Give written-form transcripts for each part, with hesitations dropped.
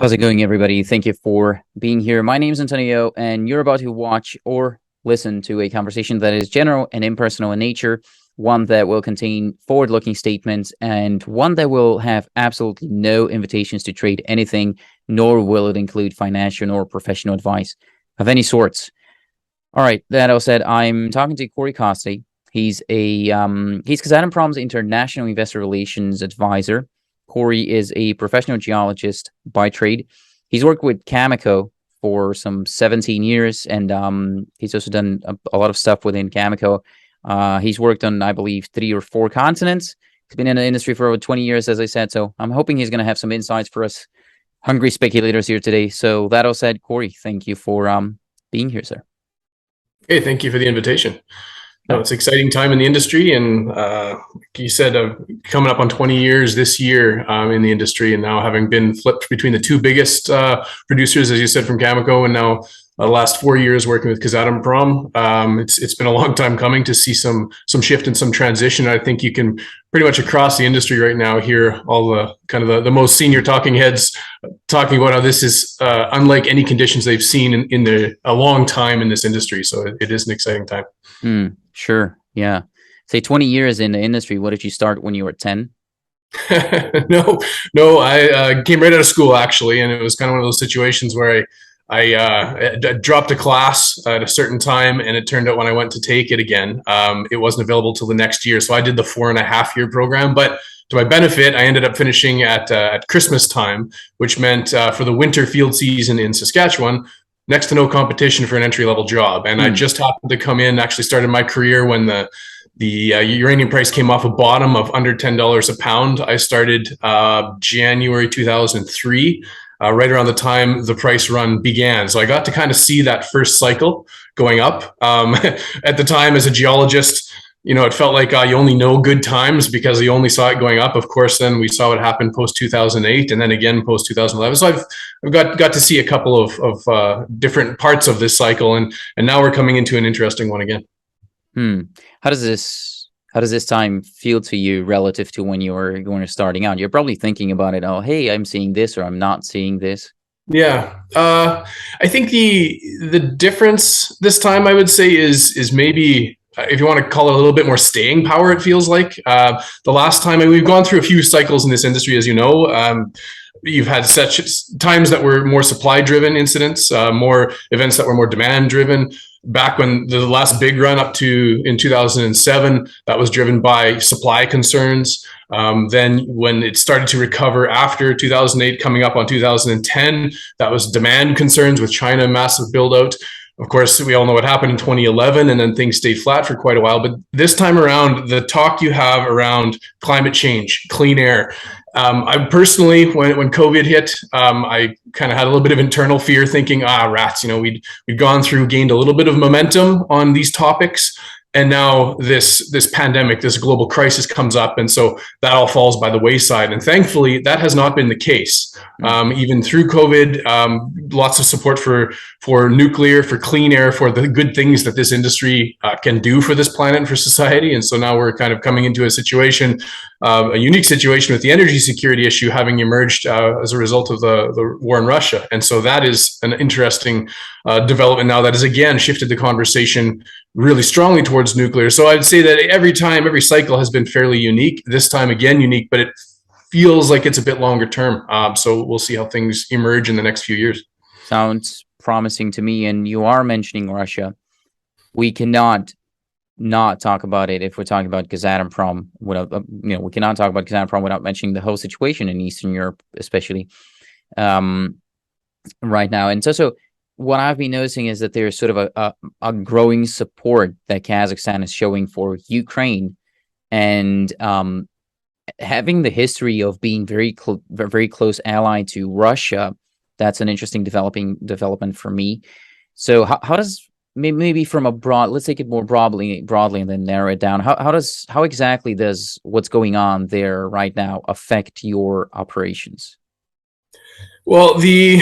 How's it going, everybody? Thank you for being here. My name is Antonio, and you're about to watch or listen to a conversation that is general and impersonal in nature, one that will contain forward-looking statements, and one that will have absolutely no invitations to trade anything, nor will it include financial or professional advice of any sorts. All right, that all said, I'm talking to Cory Kos. He's Kazatomprom's international investor relations advisor. Cory is a professional geologist by trade. He's worked with Cameco for some 17 years, and he's also done a lot of stuff within Cameco. He's worked on, I believe, 3 or 4 continents. He's been in the industry for over 20 years, as I said, so I'm hoping he's going to have some insights for us hungry speculators here today. So that all said, Cory, thank you for being here, sir. Hey, thank you for the invitation. No, it's an exciting time in the industry, and like you said, coming up on 20 years this year in the industry, and now having been flipped between the 2 biggest producers, as you said, from Cameco, and now the last 4 years working with Kazatomprom. It's been a long time coming to see some shift and some transition. I think you can pretty much across the industry right now hear all the kind of the most senior talking heads talking about how this is unlike any conditions they've seen in a long time in this industry. So it is an exciting time. Sure. Yeah. Say 20 years in the industry. What did you start when you were 10? No, I came right out of school, actually, and it was kind of one of those situations where I dropped a class at a certain time, and it turned out when I went to take it again, it wasn't available till the next year. So I did the 4.5-year program, but to my benefit, I ended up finishing at Christmas time, which meant for the winter field season in Saskatchewan, next to no competition for an entry-level job. And I just happened to come in, actually started my career when the uranium price came off a bottom of under $10 a pound. I started January 2003, right around the time the price run began. So I got to kind of see that first cycle going up. At the time, as a geologist, it felt like you only know good times because you only saw it going up. Of course, then we saw what happened post 2008, and then again post 2011. So I've got to see a couple of different parts of this cycle, and now we're coming into an interesting one again. How does this time feel to you relative to when you were starting out? You're probably thinking about it. Oh, hey, I'm seeing this, or I'm not seeing this. Yeah, I think the difference this time, I would say, is maybe, if you want to call it, a little bit more staying power. It feels like the last time, and we've gone through a few cycles in this industry, as you know. You've had such times that were more supply-driven incidents, more events that were more demand-driven. Back when the last big run up to in 2007, that was driven by supply concerns. Then when it started to recover after 2008, coming up on 2010, that was demand concerns with China, massive build out. Of course, we all know what happened in 2011, and then things stayed flat for quite a while. But this time around, the talk you have around climate change, clean air. I personally, when COVID hit, I kind of had a little bit of internal fear, thinking, rats, we'd gained a little bit of momentum on these topics. And now this pandemic, this global crisis comes up, and so that all falls by the wayside. And thankfully, that has not been the case. Even through COVID, lots of support for nuclear, for clean air, for the good things that this industry can do for this planet and for society. And so now we're kind of coming into a situation, a unique situation with the energy security issue having emerged as a result of the war in Russia. And so that is an interesting development now that has again shifted the conversation really strongly towards nuclear. So I'd say that every cycle has been fairly unique. This time again unique, but it feels like it's a bit longer term. So we'll see how things emerge in the next few years. Sounds promising to me. And you are mentioning Russia. We cannot not talk about it if we're talking about Kazatomprom without, we cannot talk about Kazatomprom without mentioning the whole situation in Eastern Europe, especially right now. And so what I've been noticing is that there's sort of a growing support that Kazakhstan is showing for Ukraine, and having the history of being very close ally to Russia. That's an interesting development for me. So how does, maybe from a broad, let's take it more broadly and then narrow it down. How exactly does what's going on there right now affect your operations? Well, the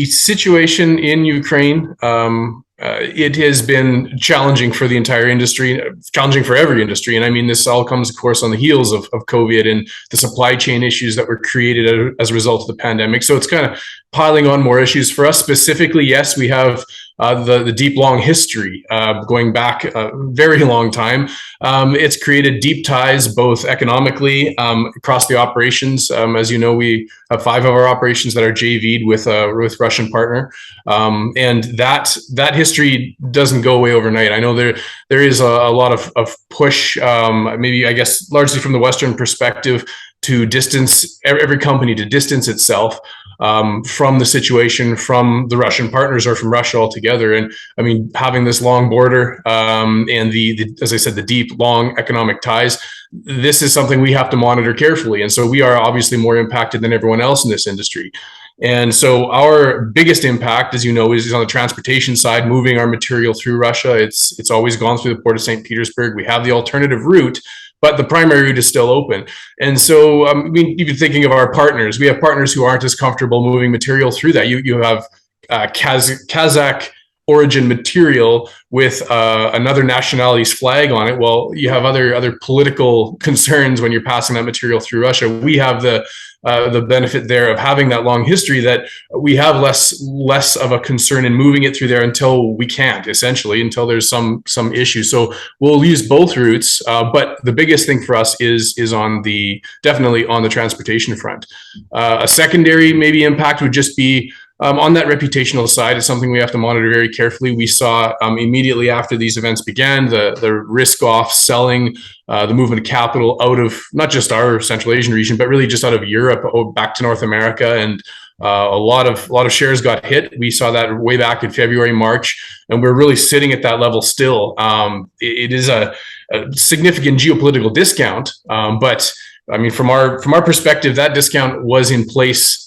situation in Ukraine it has been challenging for the entire industry, challenging for every industry. And I mean, this all comes, of course, on the heels of COVID and the supply chain issues that were created as a result of the pandemic. So it's kind of piling on more issues for us specifically. Yes, we have the deep, long history going back a very long time. It's created deep ties, both economically across the operations. As you know, we have 5 of our operations that are JV'd with Russian partner, and that history doesn't go away overnight. I know there is a lot of push, maybe I guess largely from the Western perspective, to distance every company to distance itself from the situation, from the Russian partners or from Russia altogether. And I mean, having this long border and the as I said, the deep, long economic ties, this is something we have to monitor carefully. And so we are obviously more impacted than everyone else in this industry. And so our biggest impact, as you know, is on the transportation side, moving our material through Russia. It's always gone through the port of St. Petersburg. We have the alternative route, but the primary route is still open. And so, I mean, even thinking of our partners, we have partners who aren't as comfortable moving material through that. You have Kazakh origin material with another nationality's flag on it. Well, you have other political concerns when you're passing that material through Russia. We have the benefit there of having that long history, that we have less of a concern in moving it through there until we can't, essentially, until there's some issue. So we'll use both routes, but the biggest thing for us is definitely on the transportation front. A secondary maybe impact would just be on that reputational side. Is something we have to monitor very carefully. We saw immediately after these events began the risk off selling, the movement of capital out of not just our Central Asian region, but really just out of Europe back to North America, and a lot of shares got hit. We saw that way back in February, March, and we're really sitting at that level still. It is a significant geopolitical discount, but I mean, from our perspective, that discount was in place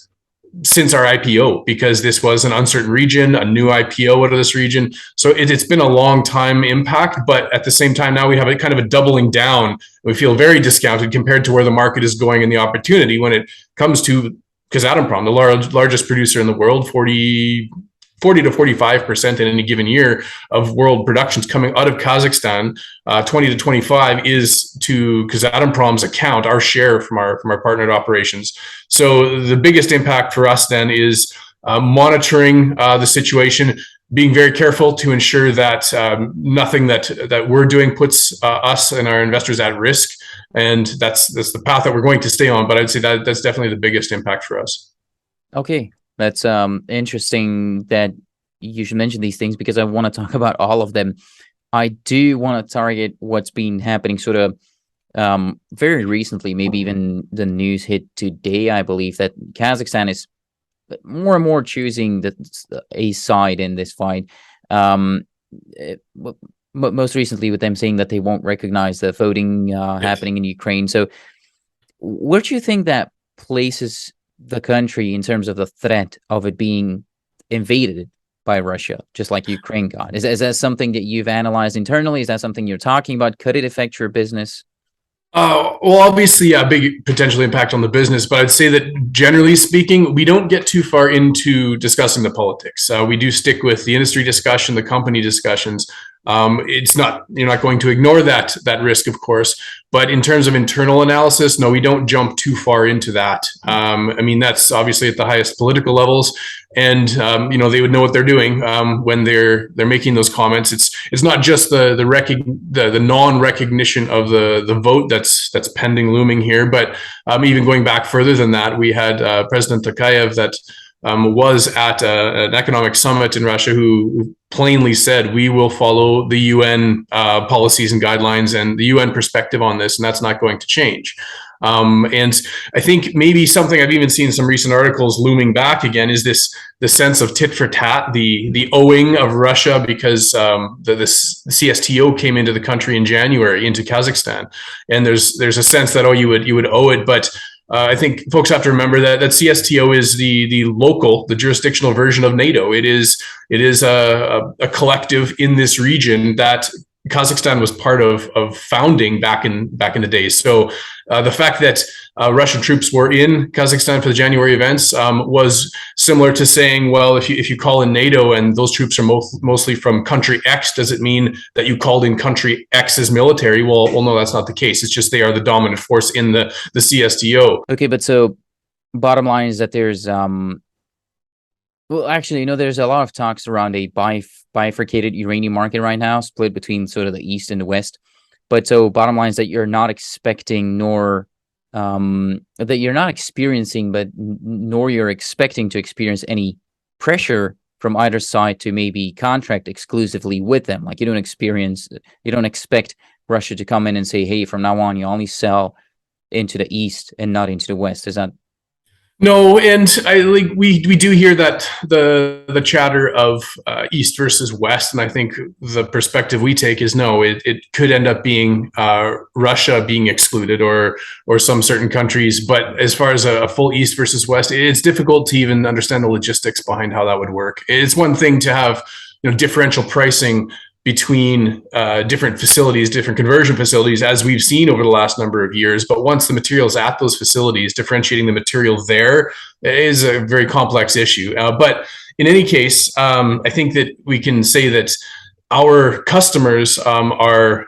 since our IPO, because this was an uncertain region, a new IPO out of this region. So it's been a long time impact, but at the same time, now we have a kind of a doubling down. We feel very discounted compared to where the market is going and the opportunity when it comes to Kazatomprom, the largest producer in the world. 40 to 45% in any given year of world productions coming out of Kazakhstan. 20 to 25 is to Kazatomprom's account, our share from our partnered operations. So the biggest impact for us then is monitoring the situation, being very careful to ensure that nothing that we're doing puts us and our investors at risk. And that's the path that we're going to stay on. But I'd say that's definitely the biggest impact for us. Okay. That's interesting that you should mention these things, because I want to talk about all of them. I do want to target what's been happening sort of very recently, maybe even the news hit today, I believe, that Kazakhstan is more and more choosing a side in this fight. Most recently with them saying that they won't recognize the voting happening in Ukraine. So where do you think that places the country in terms of the threat of it being invaded by Russia, just like Ukraine got? Is that something that you've analyzed internally? Is that something you're talking about? Could it affect your business? Well, obviously, a big potential impact on the business, but I'd say that generally speaking, we don't get too far into discussing the politics. We do stick with the industry discussion, the company discussions. You're not going to ignore that risk, of course, but in terms of internal analysis, no, we don't jump too far into that. I mean, that's obviously at the highest political levels, and they would know what they're doing when they're making those comments. It's not just the non-recognition of the vote that's pending, looming here, but even going back further than that, we had President Tokayev that was at an economic summit in Russia, who plainly said, we will follow the UN policies and guidelines and the UN perspective on this, and that's not going to change. And I think maybe something I've even seen some recent articles looming back again is the sense of tit for tat, the owing of Russia, because the CSTO came into the country in January, into Kazakhstan, and there's a sense that you would owe it, but I think folks have to remember that CSTO is the jurisdictional version of NATO. It is a collective in this region that Kazakhstan was part of founding back in the day. So the fact that Russian troops were in Kazakhstan for the January events was similar to saying, well, if you call in NATO and those troops are mostly from country X, does it mean that you called in country X's military? Well, no, that's not the case. It's just they are the dominant force in the CSTO. Okay, but so bottom line is that there's well, actually, there's a lot of talks around a bifurcated uranium market right now, split between sort of the East and the West. But so bottom line is that you're not expecting nor that you're not experiencing, but nor you're expecting to experience any pressure from either side to maybe contract exclusively with them. Like you don't expect Russia to come in and say, hey, from now on, you only sell into the East and not into the West. Is that? No, and we do hear that the chatter of East versus West, and I think the perspective we take is no, it could end up being Russia being excluded or some certain countries. But as far as a full East versus West, it's difficult to even understand the logistics behind how that would work. It's one thing to have differential pricing between different facilities, different conversion facilities, as we've seen over the last number of years. But once the material's at those facilities, differentiating the material there is a very complex issue. But in any case, I think that we can say that our customers are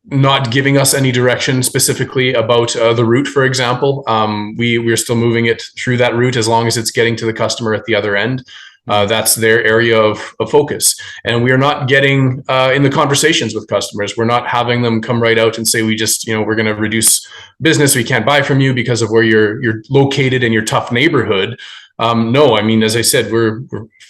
not giving us any direction specifically about the route, for example. We're still moving it through that route as long as it's getting to the customer at the other end. That's their area of focus. And we are not getting in the conversations with customers. We're not having them come right out and say, we just, we're going to reduce business. We can't buy from you because of where you're located in your tough neighborhood. No, I mean, as I said, we're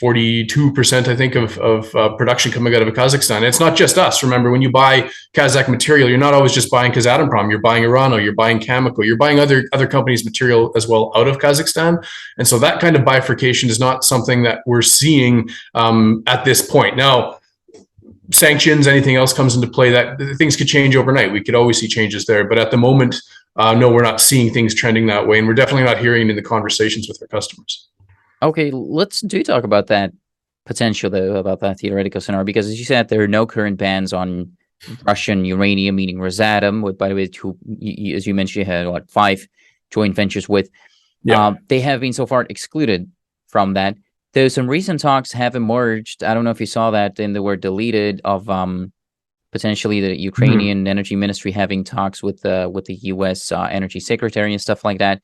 42%, I think, of production coming out of Kazakhstan. And it's not just us. Remember, when you buy Kazakh material, you're not always just buying Kazatomprom. You're buying Uranium, you're buying Cameco, you're buying other companies' material as well out of Kazakhstan. And so that kind of bifurcation is not something that we're seeing at this point. Now, sanctions, anything else comes into play, that things could change overnight. We could always see changes there. But at the moment, no, we're not seeing things trending that way. And we're definitely not hearing it in the conversations with our customers. Okay, let's talk about that potential, though, about that theoretical scenario, because as you said, there are no current bans on Russian uranium, meaning Rosatom, by the way, as you mentioned, you had 5 joint ventures with. Yeah. They have been so far excluded from that. Though some recent talks have emerged. I don't know if you saw that, and they were deleted, of potentially the Ukrainian Energy Ministry having talks with the U.S. Energy Secretary and stuff like that.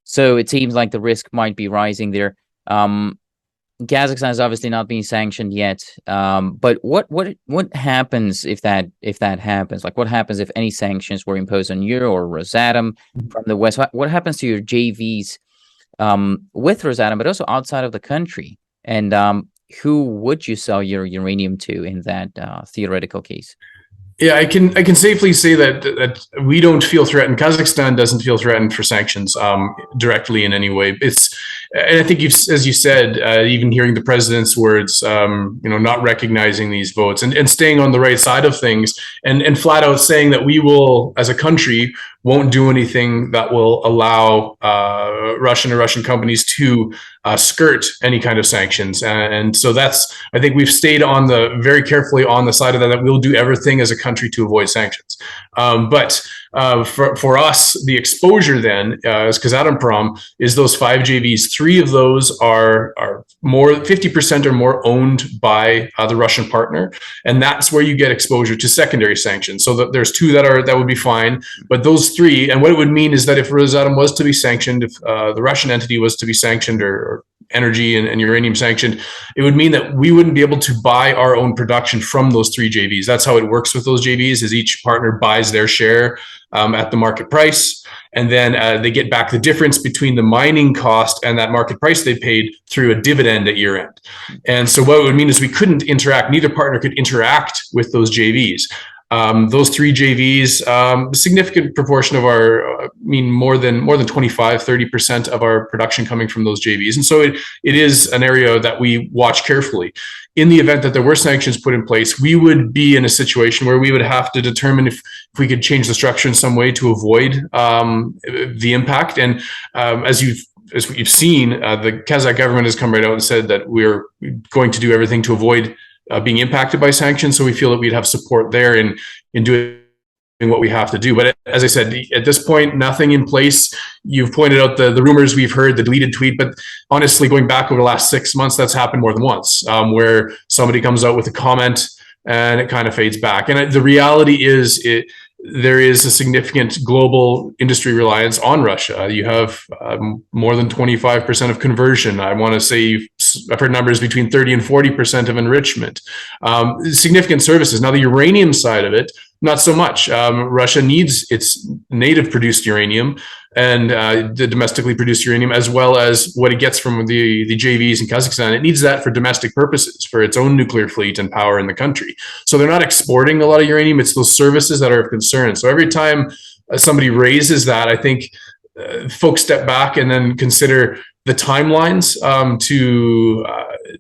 So it seems like the risk might be rising there. Kazakhstan is obviously not being sanctioned yet. But what happens if that happens? Like, what happens if any sanctions were imposed on you or Rosatom from the West? What happens to your JVs with Rosatom, but also outside of the country? And who would you sell your uranium to in that theoretical case? Yeah, I can safely say that we don't feel threatened. Kazakhstan doesn't feel threatened for sanctions directly in any way. And I think as you said, even hearing the president's words, not recognizing these votes and staying on the right side of things, and flat out saying that we will, as a country, won't do anything that will allow Russian companies to skirt any kind of sanctions. And so I think we've stayed very carefully on the side of that we'll do everything as a country to avoid sanctions. But for us, the exposure then, as Kazatomprom, is those 5 JVs. 3 of those are more 50% or more owned by the Russian partner, and that's where you get exposure to secondary sanctions. So that there's 2 that would be fine, but those 3, and what it would mean is that if Rosatom was to be sanctioned, if the Russian entity was to be sanctioned, or energy and uranium sanctioned, it would mean that we wouldn't be able to buy our own production from those 3 JVs. That's how it works with those JVs, is each partner buys their share at the market price, and then they get back the difference between the mining cost and that market price they paid through a dividend at year end. And so what it would mean is we couldn't interact, neither partner could interact with those JVs. Those 3 JVs, a significant proportion of more than 25-30% of our production coming from those JVs. And so it is an area that we watch carefully. In the event that there were sanctions put in place, we would be in a situation where we would have to determine if we could change the structure in some way to avoid the impact. And as we've seen, the Kazakh government has come right out and said that we're going to do everything to avoid being impacted by sanctions. So we feel that we'd have support there in doing what we have to do. But as I said, at this point, nothing in place. You've pointed out the rumors we've heard, the deleted tweet, but honestly, going back over the last 6 months, that's happened more than once, where somebody comes out with a comment and it kind of fades back. And the reality is there is a significant global industry reliance on Russia. You have more than 25% of conversion. I want to say I've heard numbers between 30 and 40% of enrichment. Significant services. Now, the uranium side of it, not so much. Russia needs its native produced uranium and the domestically produced uranium, as well as what it gets from the JVs in Kazakhstan. It needs that for domestic purposes, for its own nuclear fleet and power in the country. So they're not exporting a lot of uranium. It's those services that are of concern. So every time somebody raises that, I think folks step back and then consider the timelines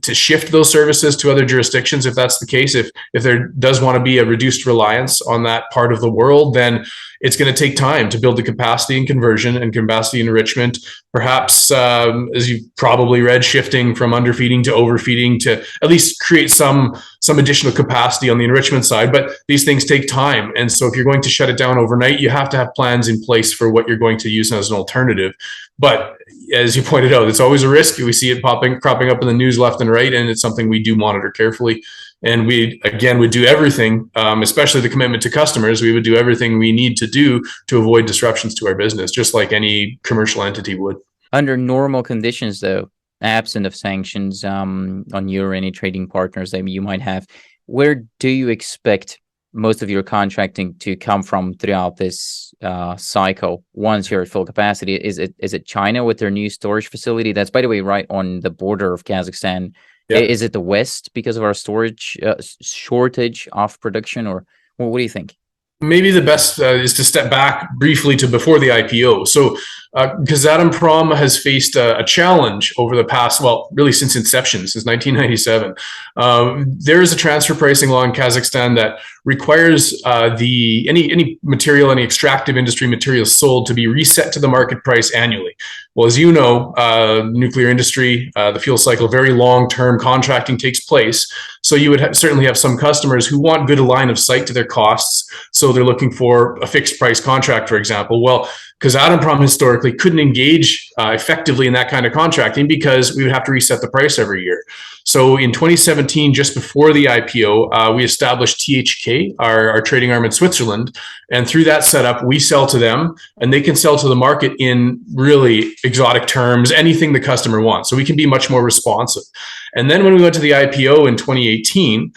to shift those services to other jurisdictions. If that's the case, if there does want to be a reduced reliance on that part of the world, then it's going to take time to build the capacity and conversion and capacity enrichment. Perhaps, as you've probably read, shifting from underfeeding to overfeeding to at least create some additional capacity on the enrichment side. But these things take time. And so if you're going to shut it down overnight, you have to have plans in place for what you're going to use as an alternative. But as you pointed out, it's always a risk. We see it cropping up in the news left and right, and it's something we do monitor carefully. And we, again, would do everything, especially the commitment to customers, we would do everything we need to do to avoid disruptions to our business, just like any commercial entity would. Under normal conditions, though, absent of sanctions on you or any trading partners that you might have, where do you expect most of your contracting to come from throughout this cycle once you're at full capacity? Is it China with their new storage facility? That's, by the way, right on the border of Kazakhstan. Yeah. Is it the West because of our storage shortage of production, or what do you think? Maybe the best is to step back briefly to before the IPO. So Kazatomprom has faced a challenge over the past, well, really since inception, since 1997. There is a transfer pricing law in Kazakhstan that requires any material, any extractive industry material sold to be reset to the market price annually. Well, as you know, nuclear industry, the fuel cycle, very long-term contracting takes place. So you would certainly have some customers who want good line of sight to their costs. So they're looking for a fixed price contract, for example. Well, Kazatomprom historically couldn't engage effectively in that kind of contracting because we would have to reset the price every year. So in 2017, just before the IPO, we established THK, our trading arm in Switzerland. And through that setup, we sell to them and they can sell to the market in really exotic terms, anything the customer wants. So we can be much more responsive. And then when we went to the IPO in 2018,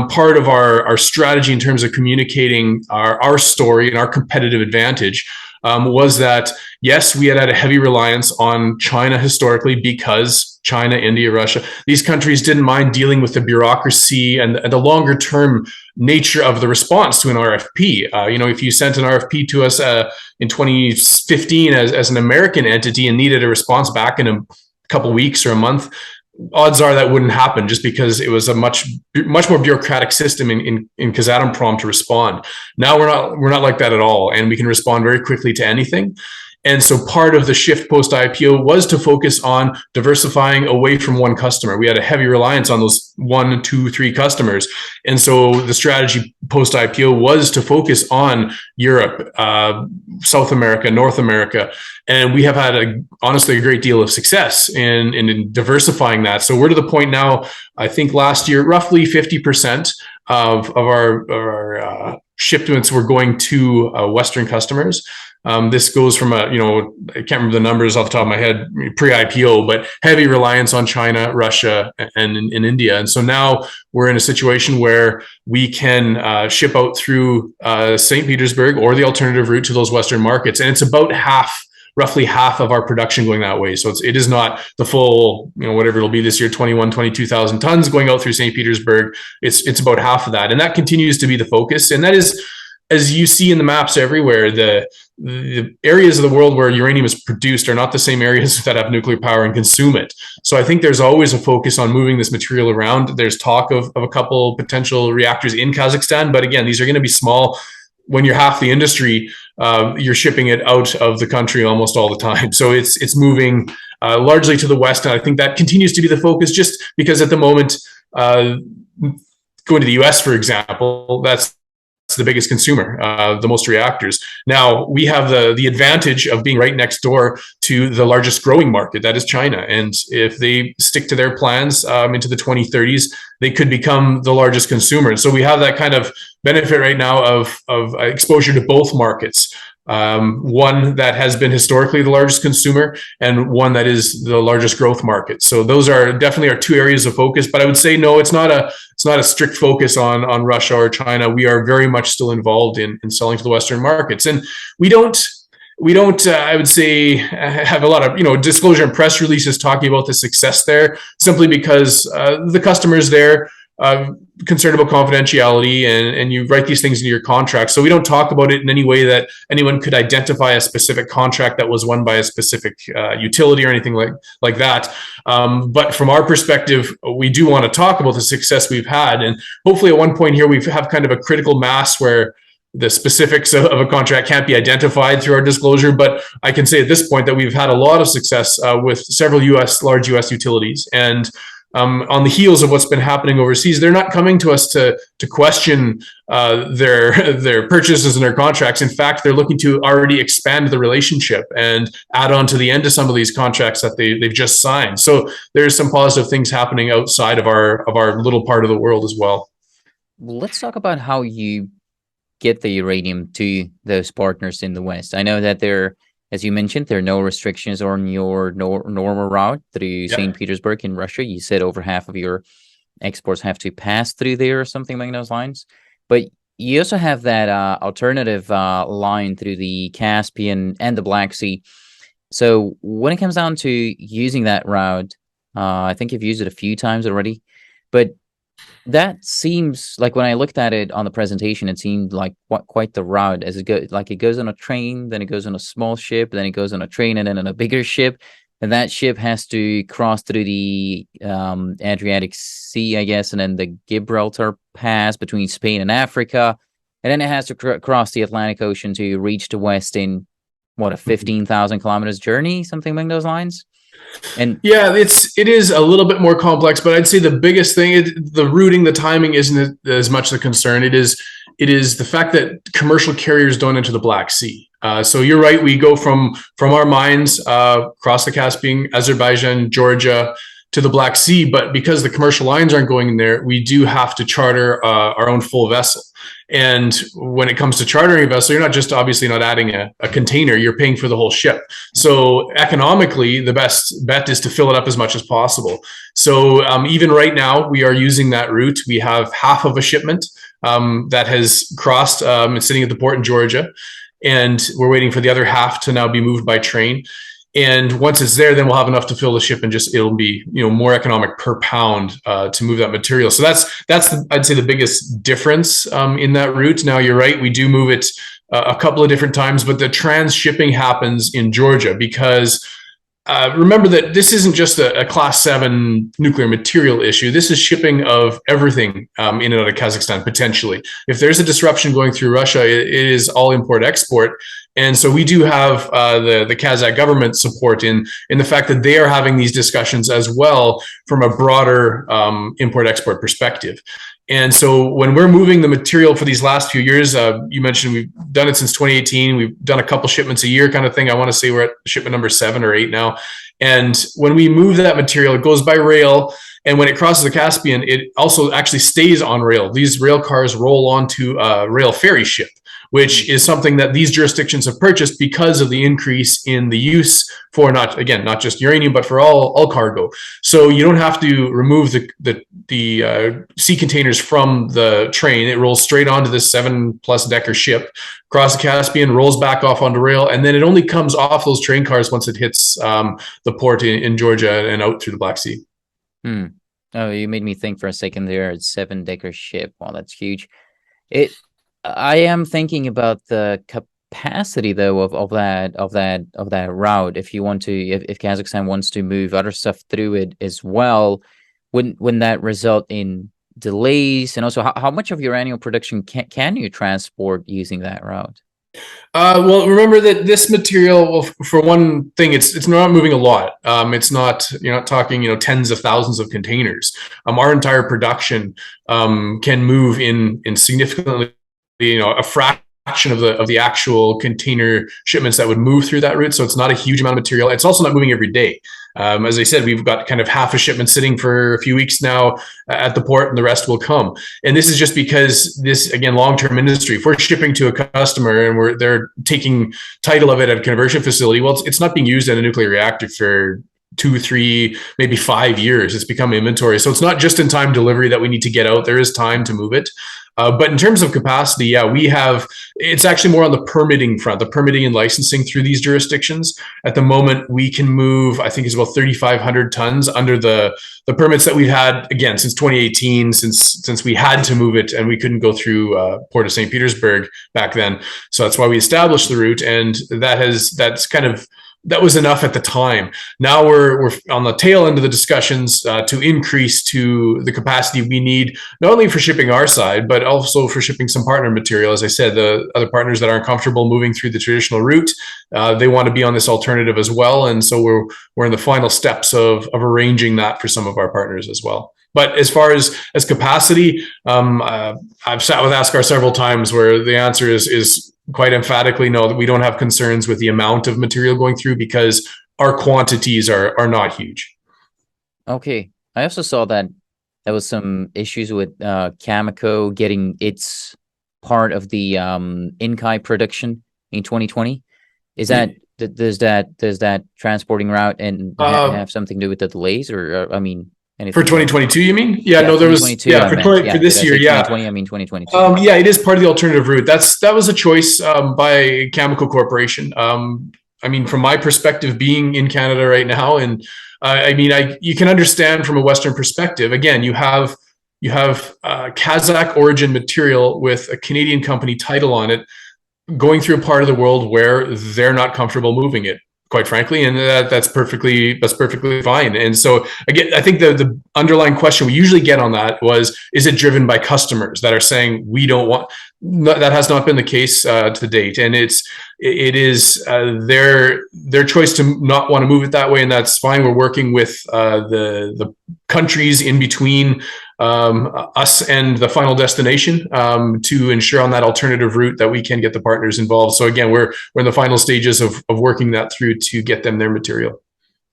part of our strategy in terms of communicating our story and our competitive advantage was that, yes, we had a heavy reliance on China historically because China, India, Russia, these countries didn't mind dealing with the bureaucracy and the longer term nature of the response to an RFP. If you sent an RFP to us in 2015 as an American entity and needed a response back in a couple of weeks or a month, odds are that wouldn't happen just because it was a much more bureaucratic system in Kazatomprom to respond. Now we're not like that at all, and we can respond very quickly to anything. And so part of the shift post-IPO was to focus on diversifying away from one customer. We had a heavy reliance on those 1, 2, 3 customers. And so the strategy post-IPO was to focus on Europe, South America, North America. And we have had, honestly, a great deal of success in diversifying that. So we're to the point now, I think last year, roughly 50% of our shipments were going to Western customers. This goes from I can't remember the numbers off the top of my head pre-IPO, but heavy reliance on China, Russia, and in India. And so now we're in a situation where we can ship out through St. Petersburg or the alternative route to those Western markets. And it's about roughly half of our production going that way. So it is not the full, whatever it'll be this year, 22,000 tons going out through St. Petersburg. It's about half of that. And that continues to be the focus. And that is, as you see in the maps everywhere, the areas of the world where uranium is produced are not the same areas that have nuclear power and consume it. So I think there's always a focus on moving this material around. There's talk of a couple potential reactors in Kazakhstan, but again, these are going to be small. When you're half the industry, you're shipping it out of the country almost all the time. So it's moving largely to the West. And I think that continues to be the focus just because at the moment, going to the US, for example, that's the biggest consumer, the most reactors. Now we have the advantage of being right next door to the largest growing market, that is China. And if they stick to their plans into the 2030s, they could become the largest consumer. So we have that kind of benefit right now of exposure to both markets. One that has been historically the largest consumer and one that is the largest growth market. So those are definitely our two areas of focus. But I would say, no, it's not a strict focus on Russia or China. We are very much still involved in selling to the Western markets. And we don't, I would say, have a lot of, disclosure and press releases talking about the success there, simply because the customers there concerned about confidentiality, and you write these things into your contract. So we don't talk about it in any way that anyone could identify a specific contract that was won by a specific utility or anything like that. But from our perspective, we do want to talk about the success we've had. And hopefully at one point here, we have kind of a critical mass where the specifics of a contract can't be identified through our disclosure. But I can say at this point that we've had a lot of success with several large US utilities. And on the heels of what's been happening overseas, they're not coming to us to question their purchases and their contracts. In fact, they're looking to already expand the relationship and add on to the end of some of these contracts that they've just signed. So there's some positive things happening outside of our little part of the world as well. Let's talk about how you get the uranium to those partners in the West. I know that as you mentioned, there are no restrictions on your normal route through St. Petersburg in Russia. You said over half of your exports have to pass through there or something along those lines. But you also have that alternative line through the Caspian and the Black Sea. So when it comes down to using that route, I think you've used it a few times already. But that seems like, when I looked at it on the presentation, it seemed like quite the route, as it goes. Like, it goes on a train, then it goes on a small ship, then it goes on a train, and then on a bigger ship, and that ship has to cross through the Adriatic Sea, I guess, and then the Gibraltar Pass between Spain and Africa, and then it has to cross the Atlantic Ocean to reach the West in a 15,000 kilometers journey, something along those lines. And yeah, it is a little bit more complex, but I'd say the biggest thing, the routing, the timing isn't as much the concern. It is the fact that commercial carriers don't enter the Black Sea. So you're right. We go from our mines across the Caspian, Azerbaijan, Georgia, to the Black Sea. But because the commercial lines aren't going in there, we do have to charter our own full vessel. And when it comes to chartering a vessel, you're not just obviously not adding a container, you're paying for the whole ship. So economically, the best bet is to fill it up as much as possible. So even right now, we are using that route. We have half of a shipment that has crossed. It's sitting at the port in Georgia, and we're waiting for the other half to now be moved by train. And once it's there, then we'll have enough to fill the ship, and it'll be more economic per pound to move that material. So that's I'd say the biggest difference in that route. Now you're right, we do move it a couple of different times, but the trans-shipping happens in Georgia because remember that this isn't just a Class 7 nuclear material issue. This is shipping of everything in and out of Kazakhstan, potentially. If there's a disruption going through Russia, it is all import-export. And so we do have the Kazakh government support in the fact that they are having these discussions as well from a broader import-export perspective. And so when we're moving the material for these last few years, you mentioned we've done it since 2018. We've done a couple shipments a year kind of thing. I want to say we're at shipment number 7 or 8 now. And when we move that material, it goes by rail. And when it crosses the Caspian, it also actually stays on rail. These rail cars roll onto a rail ferry ship, which is something that these jurisdictions have purchased because of the increase in the use for not just uranium, but for all cargo. So you don't have to remove the sea containers from the train. It rolls straight onto this 7+ decker ship, across the Caspian, rolls back off onto rail, and then it only comes off those train cars once it hits the port in Georgia and out through the Black Sea. Oh, you made me think for a second there. It's 7-decker ship. Wow, that's huge. I am thinking about the capacity though of that route. If you want to, if Kazakhstan wants to move other stuff through it as well, wouldn't that result in delays? And also, how much of your annual production can you transport using that route? Well, remember that this material, well, for one thing, it's not moving a lot. It's not, you're not talking, tens of thousands of containers. Our entire production can move in significantly, a fraction of the actual container shipments that would move through that route. So it's not a huge amount of material. It's also not moving every day. As I said, we've got kind of half a shipment sitting for a few weeks now at the port, and the rest will come. And this is just because this, again, long-term industry. If we're shipping to a customer and they're taking title of it at a conversion facility, well, it's not being used in a nuclear reactor for 2, 3, maybe 5 years. It's become inventory. So it's not just in time delivery that we need to get out. There is time to move it. But in terms of capacity, yeah, it's actually more on the permitting front, the permitting and licensing through these jurisdictions. At the moment, we can move, I think it's about 3,500 tons under the permits that we've had, again, since 2018, since we had to move it and we couldn't go through Port of St. Petersburg back then. So that's why we established the route. And that was enough at the time. Now we're on the tail end of the discussions to increase to the capacity we need, not only for shipping our side, but also for shipping some partner material. As I said, the other partners that aren't comfortable moving through the traditional route, they want to be on this alternative as well. And so we're in the final steps of arranging that for some of our partners as well. But as far as capacity, I've sat with ASCAR several times where the answer is quite emphatically no, that we don't have concerns with the amount of material going through because our quantities are not huge. Okay. I also saw that there was some issues with Cameco getting its part of the Inkai production in 2020. Is that does that transporting route and have something to do with the delays, or I mean? For 2022, you mean? Yeah, no, there was, for this year, yeah. 2020, I mean 2022. Yeah, it is part of the alternative route. That was a choice by Cameco Corporation. I mean, from my perspective, being in Canada right now, and you can understand from a Western perspective. Again, you have Kazakh origin material with a Canadian company title on it, going through a part of the world where they're not comfortable moving it, quite frankly, and that's perfectly fine. And so again, I think the underlying question we usually get on that is it driven by customers that are saying we don't want? That has not been the case to date, and it is their choice to not want to move it that way, and that's fine. We're working with the countries in between us and the final destination to ensure on that alternative route that we can get the partners involved. So again, we're in the final stages of working that through to get them their material.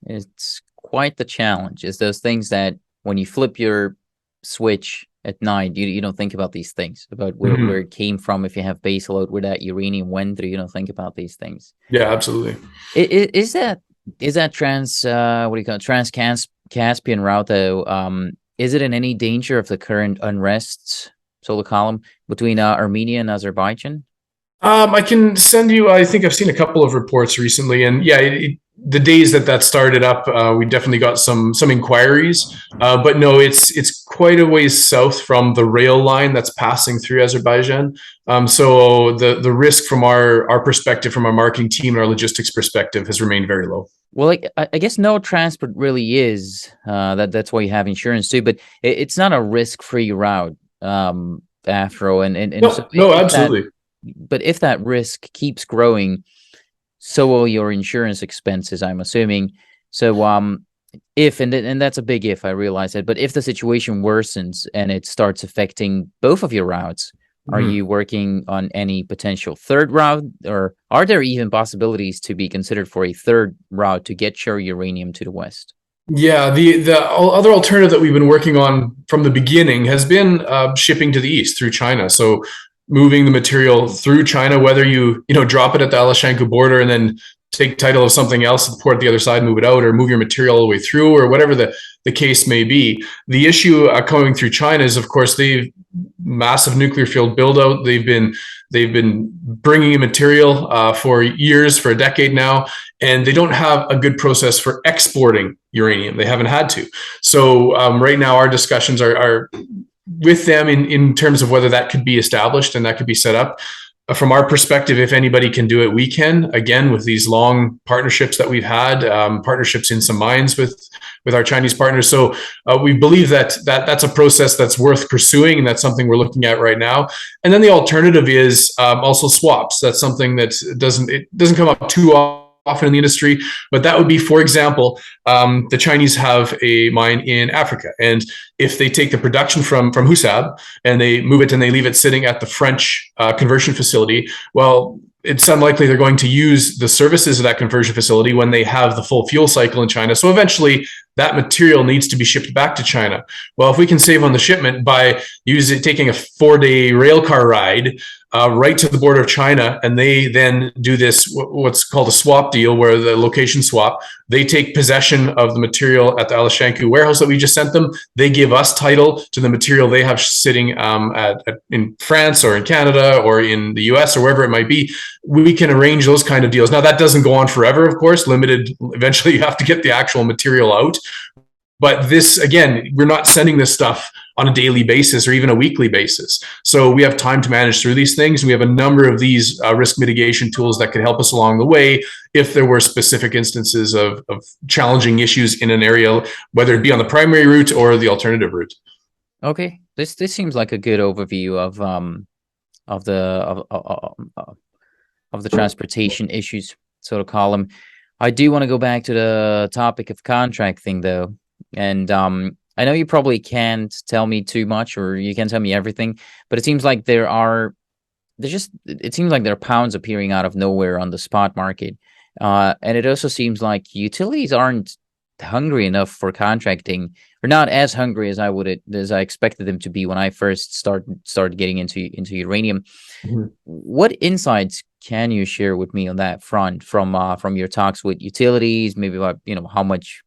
It's quite the challenge. It's those things that when you flip your switch at night, you don't think about these things, about where it came from. If you have base load, where that uranium went through, you don't think about these things. Yeah, absolutely. Is that TransCaspian route though? Is it in any danger of the current unrest, solar column, between Armenia and Azerbaijan? I can send you, I think I've seen a couple of reports recently, and yeah, the days that started up, we definitely got some inquiries, but no, it's quite a ways south from the rail line that's passing through Azerbaijan. So the risk from our perspective, from our marketing team and our logistics perspective, has remained very low. Well, I guess no transport really is. That's why you have insurance too, but it's not a risk-free route, after all. No, absolutely. But if that risk keeps growing, so will your insurance expenses, I'm assuming. So if, and that's a big if, I realize that, but if the situation worsens and it starts affecting both of your routes, are you working on any potential third route, or are there even possibilities to be considered for a third route to get your uranium to the West? Yeah, the other alternative that we've been working on from the beginning has been shipping to the east through China. So moving the material through China, whether you drop it at the Alashanka border and then take title of something else at the port at the other side, move it out, or move your material all the way through, or whatever the case may be. The issue coming through China is, of course, they've massive nuclear field build out. They've been bringing in material for years, for a decade now, and they don't have a good process for exporting uranium. They haven't had to. So right now our discussions are with them in terms of whether that could be established and that could be set up. from our perspective, if anybody can do it, we can. Again, with these long partnerships that we've had, partnerships in some mines with our Chinese partners. So we believe that's a process that's worth pursuing, and that's something we're looking at right now. And then the alternative is also swaps. That's something that doesn't come up too often in the industry, but that would be, for example, the Chinese have a mine in Africa, and if they take the production from Husab and they move it and they leave it sitting at the French conversion facility, well, it's unlikely they're going to use the services of that conversion facility when they have the full fuel cycle in China. So eventually that material needs to be shipped back to China. Well, if we can save on the shipment by taking a 4-day rail car ride right to the border of China, and they then do this, what's called a swap deal, where the location swap, they take possession of the material at the Alashankou warehouse that we just sent them. They give us title to the material they have sitting in France or in Canada or in the US or wherever it might be. We can arrange those kind of deals. Now, that doesn't go on forever, of course, limited. Eventually you have to get the actual material out. But this, again, we're not sending this stuff on a daily basis or even a weekly basis. So we have time to manage through these things. We have a number of these risk mitigation tools that could help us along the way if there were specific instances of challenging issues in an area, whether it be on the primary route or the alternative route. Okay, this seems like a good overview of the transportation issues sort of column. I do want to go back to the topic of contracting, though. And I know you probably can't tell me too much, or you can't tell me everything, but it seems like there are pounds appearing out of nowhere on the spot market. And it also seems like utilities aren't hungry enough for contracting, or not as hungry as I expected them to be when I first started getting into uranium. Mm-hmm. What insights can you share with me on that front from your talks with utilities, maybe about how much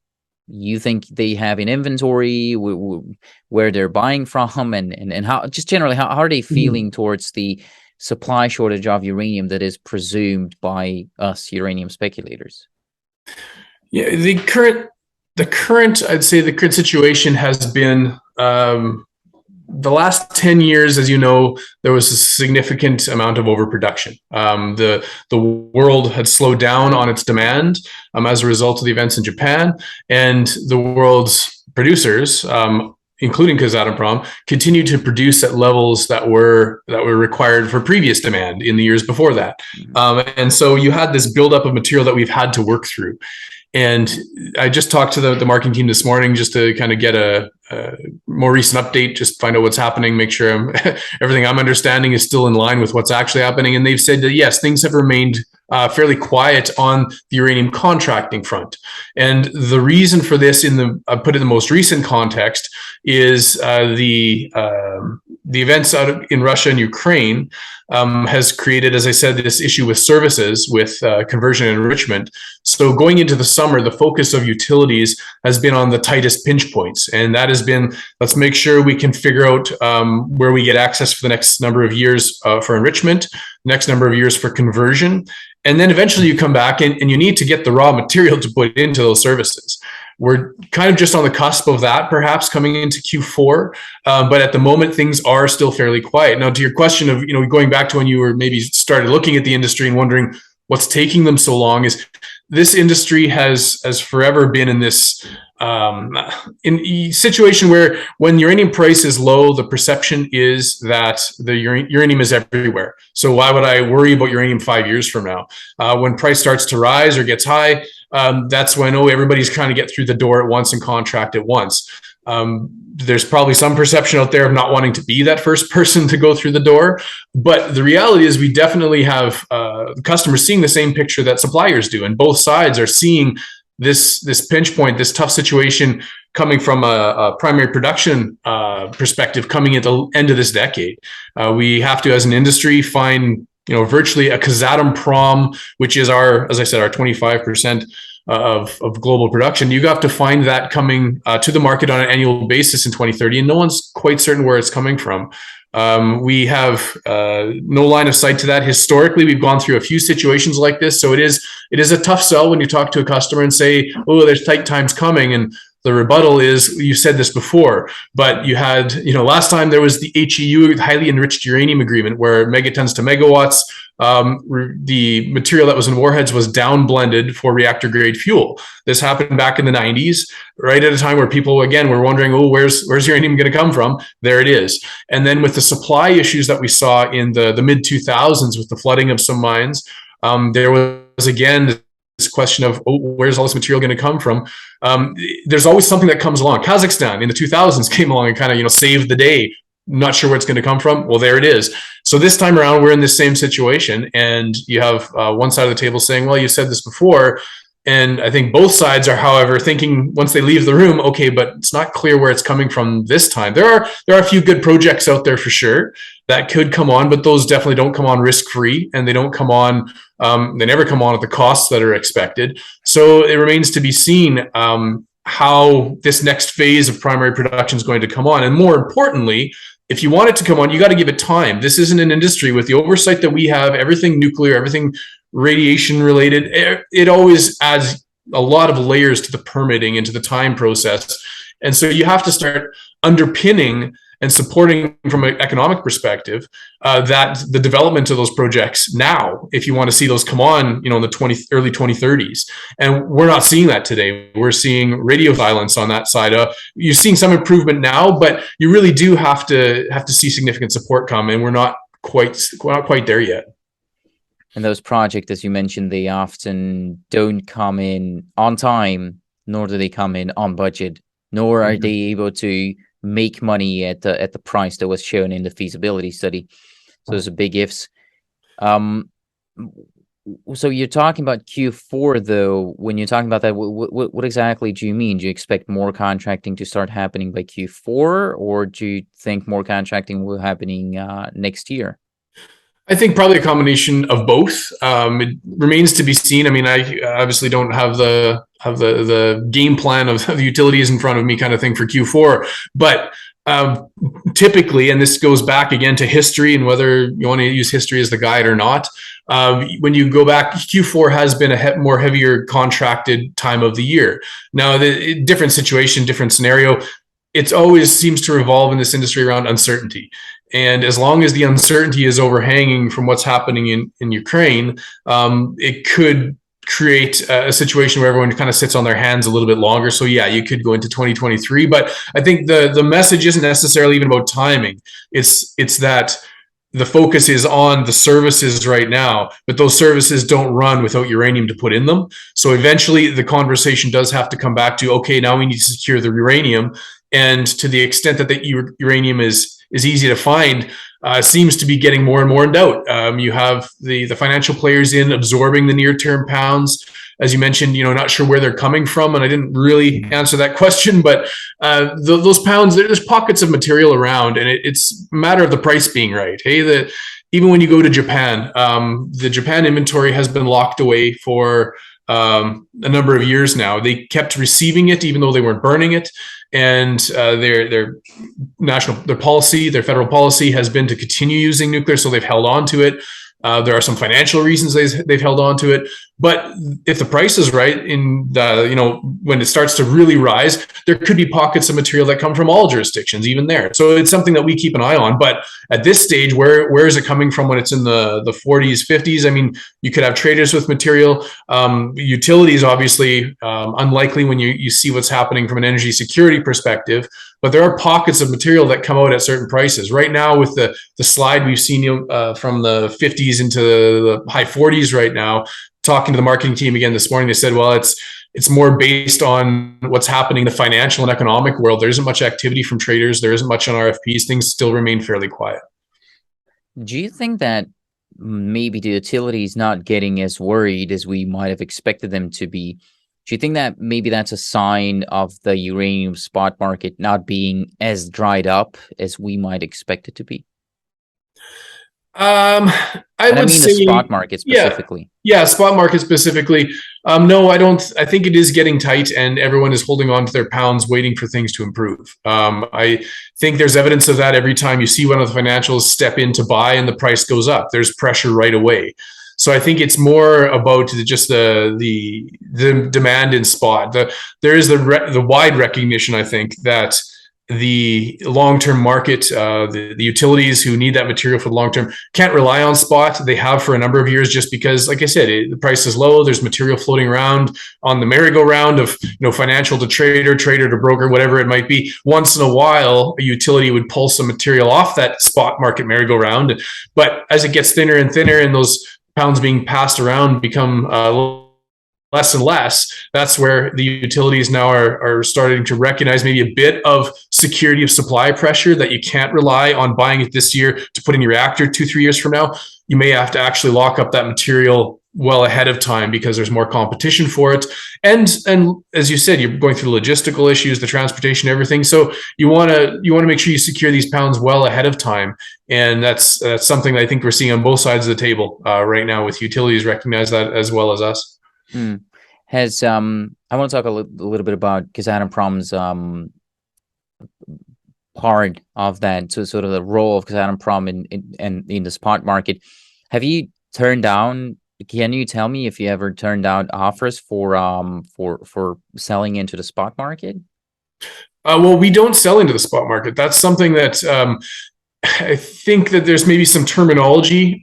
you think they have in inventory, where they're buying from, and how, just generally, how are they feeling towards the supply shortage of uranium that is presumed by us uranium speculators? Yeah, the current I'd say the current situation has been the last 10 years, as you know, there was a significant amount of overproduction. The world had slowed down on its demand as a result of the events in Japan, and the world's producers, including Kazatomprom, continued to produce at levels that were required for previous demand in the years before that. And so you had this buildup of material that we've had to work through. And I just talked to the marketing team this morning just to kind of get a more recent update, just find out what's happening, make sure everything I'm understanding is still in line with what's actually happening. And they've said that, yes, things have remained fairly quiet on the uranium contracting front. And the reason for this, I put it in the most recent context, is the events in Russia and Ukraine has created, as I said, this issue with services, with conversion and enrichment. So going into the summer, the focus of utilities has been on the tightest pinch points. And that has been, let's make sure we can figure out where we get access for the next number of years for enrichment, next number of years for conversion. And then eventually you come back and you need to get the raw material to put into those services. We're kind of just on the cusp of that, perhaps coming into Q4. But at the moment, things are still fairly quiet. Now, to your question of, going back to when you were maybe started looking at the industry and wondering what's taking them so long, is this industry has forever been in this situation where when uranium price is low, the perception is that the uranium is everywhere. So why would I worry about uranium 5 years from now? When price starts to rise or gets high, that's when, everybody's trying to get through the door at once and contract at once. There's probably some perception out there of not wanting to be that first person to go through the door. But the reality is we definitely have customers seeing the same picture that suppliers do. And both sides are seeing this pinch point, this tough situation coming from a primary production perspective coming at the end of this decade. We have to, as an industry, find virtually a Kazatomprom, which is as I said, our 25% of global production. You have to find that coming to the market on an annual basis in 2030, and no one's quite certain where it's coming from. We have no line of sight to that. Historically, we've gone through a few situations like this, so it is a tough sell when you talk to a customer and say, "Oh, there's tight times coming," and the rebuttal is, you said this before, but you had, last time there was the HEU, highly enriched uranium agreement, where megatons to megawatts, the material that was in warheads was down blended for reactor grade fuel. This happened back in the 90s, right at a time where people, again, were wondering, oh, where's uranium going to come from? There it is. And then with the supply issues that we saw in the mid 2000s with the flooding of some mines, there was, again, this question of, oh, where's all this material going to come from? There's always something that comes along. Kazakhstan in the 2000s came along and kind of, saved the day. Not sure where it's going to come from. Well, there it is. So this time around, we're in the same situation, and you have one side of the table saying, well, you said this before. And I think both sides are, however, thinking once they leave the room, okay, but it's not clear where it's coming from this time. There are a few good projects out there for sure that could come on, but those definitely don't come on risk-free, and they don't come on, they never come on at the costs that are expected. So it remains to be seen how this next phase of primary production is going to come on. And more importantly, if you want it to come on, you got to give it time. This isn't an industry with the oversight that we have, everything nuclear, everything radiation related. It always adds a lot of layers to the permitting and to the time process. And so you have to start underpinning and supporting from an economic perspective that the development of those projects now, if you want to see those come on, in the early 2030s. And we're not seeing that today. We're seeing radio silence on that side. You're seeing some improvement now, but you really do have to see significant support come, and we're not quite there yet. And those projects, as you mentioned, they often don't come in on time, nor do they come in on budget, nor are they able to make money at the price that was shown in the feasibility study. So there's a big ifs. So you're talking about Q4, though. When you're talking about that, what exactly do you mean? Do you expect more contracting to start happening by Q4, or do you think more contracting will happening next year? I think probably a combination of both. It remains to be seen. I mean, I obviously don't have the game plan of the utilities in front of me, kind of thing, for Q4. But typically, and this goes back again to history and whether you want to use history as the guide or not, when you go back, Q4 has been a more heavier contracted time of the year. Now, the different situation, different scenario. It always seems to revolve in this industry around uncertainty. And as long as the uncertainty is overhanging from what's happening in Ukraine, it could create a situation where everyone kind of sits on their hands a little bit longer. So yeah, you could go into 2023. But I think the message isn't necessarily even about timing. It's that the focus is on the services right now, but those services don't run without uranium to put in them. So eventually the conversation does have to come back to, okay, now we need to secure the uranium. And to the extent that the uranium is easy to find, seems to be getting more and more in doubt. You have the financial players in absorbing the near-term pounds. As you mentioned, not sure where they're coming from, and I didn't really answer that question, but those pounds, there's pockets of material around, and it's a matter of the price being right. Hey, even when you go to Japan, the Japan inventory has been locked away for a number of years now. They kept receiving it even though they weren't burning it. And their policy, their federal policy has been to continue using nuclear, so they've held on to it. There are some financial reasons they've held on to it. But if the price is right, when it starts to really rise, there could be pockets of material that come from all jurisdictions, even there. So it's something that we keep an eye on. But at this stage, where is it coming from when it's in the 40s, 50s? I mean, you could have traders with material. Utilities, obviously, unlikely when you see what's happening from an energy security perspective. But there are pockets of material that come out at certain prices. Right now, with the slide we've seen from the 50s into the high 40s right now, talking to the marketing team again this morning, they said, well, it's more based on what's happening in the financial and economic world. There isn't much activity from traders. There isn't much on RFPs. Things still remain fairly quiet. Do you think that maybe the utilities not getting as worried as we might have expected them to be? Do you think that maybe that's a sign of the uranium spot market not being as dried up as we might expect it to be? I would say the spot market specifically. Yeah, spot market specifically. No, I don't. I think it is getting tight, and everyone is holding on to their pounds, waiting for things to improve. I think there's evidence of that every time you see one of the financials step in to buy and the price goes up. There's pressure right away. So I think it's more about just the demand in spot. There is the wide recognition, I think, that the long-term market, the utilities who need that material for the long term can't rely on spot. They have for a number of years, just because, like I said, the price is low. There's material floating around on the merry-go-round of, financial to trader, trader to broker, whatever it might be. Once in a while, a utility would pull some material off that spot market merry-go-round. But as it gets thinner and thinner, and those pounds being passed around become less and less, that's where the utilities now are starting to recognize maybe a bit of security of supply pressure, that you can't rely on buying it this year to put in your reactor 2-3 years from now. You may have to actually lock up that material well ahead of time, because there's more competition for it. And as you said, you're going through the logistical issues, the transportation, everything. So you want to make sure you secure these pounds well ahead of time. And that's something that I think we're seeing on both sides of the table right now, with utilities recognize that as well as us. Has I want to talk a little bit about Kazatomprom's part of that, so sort of the role of Kazatomprom in the spot market. Have you turned down? Can you tell me if you ever turned down offers for selling into the spot market? Well, we don't sell into the spot market. That's something that I think that there's maybe some terminology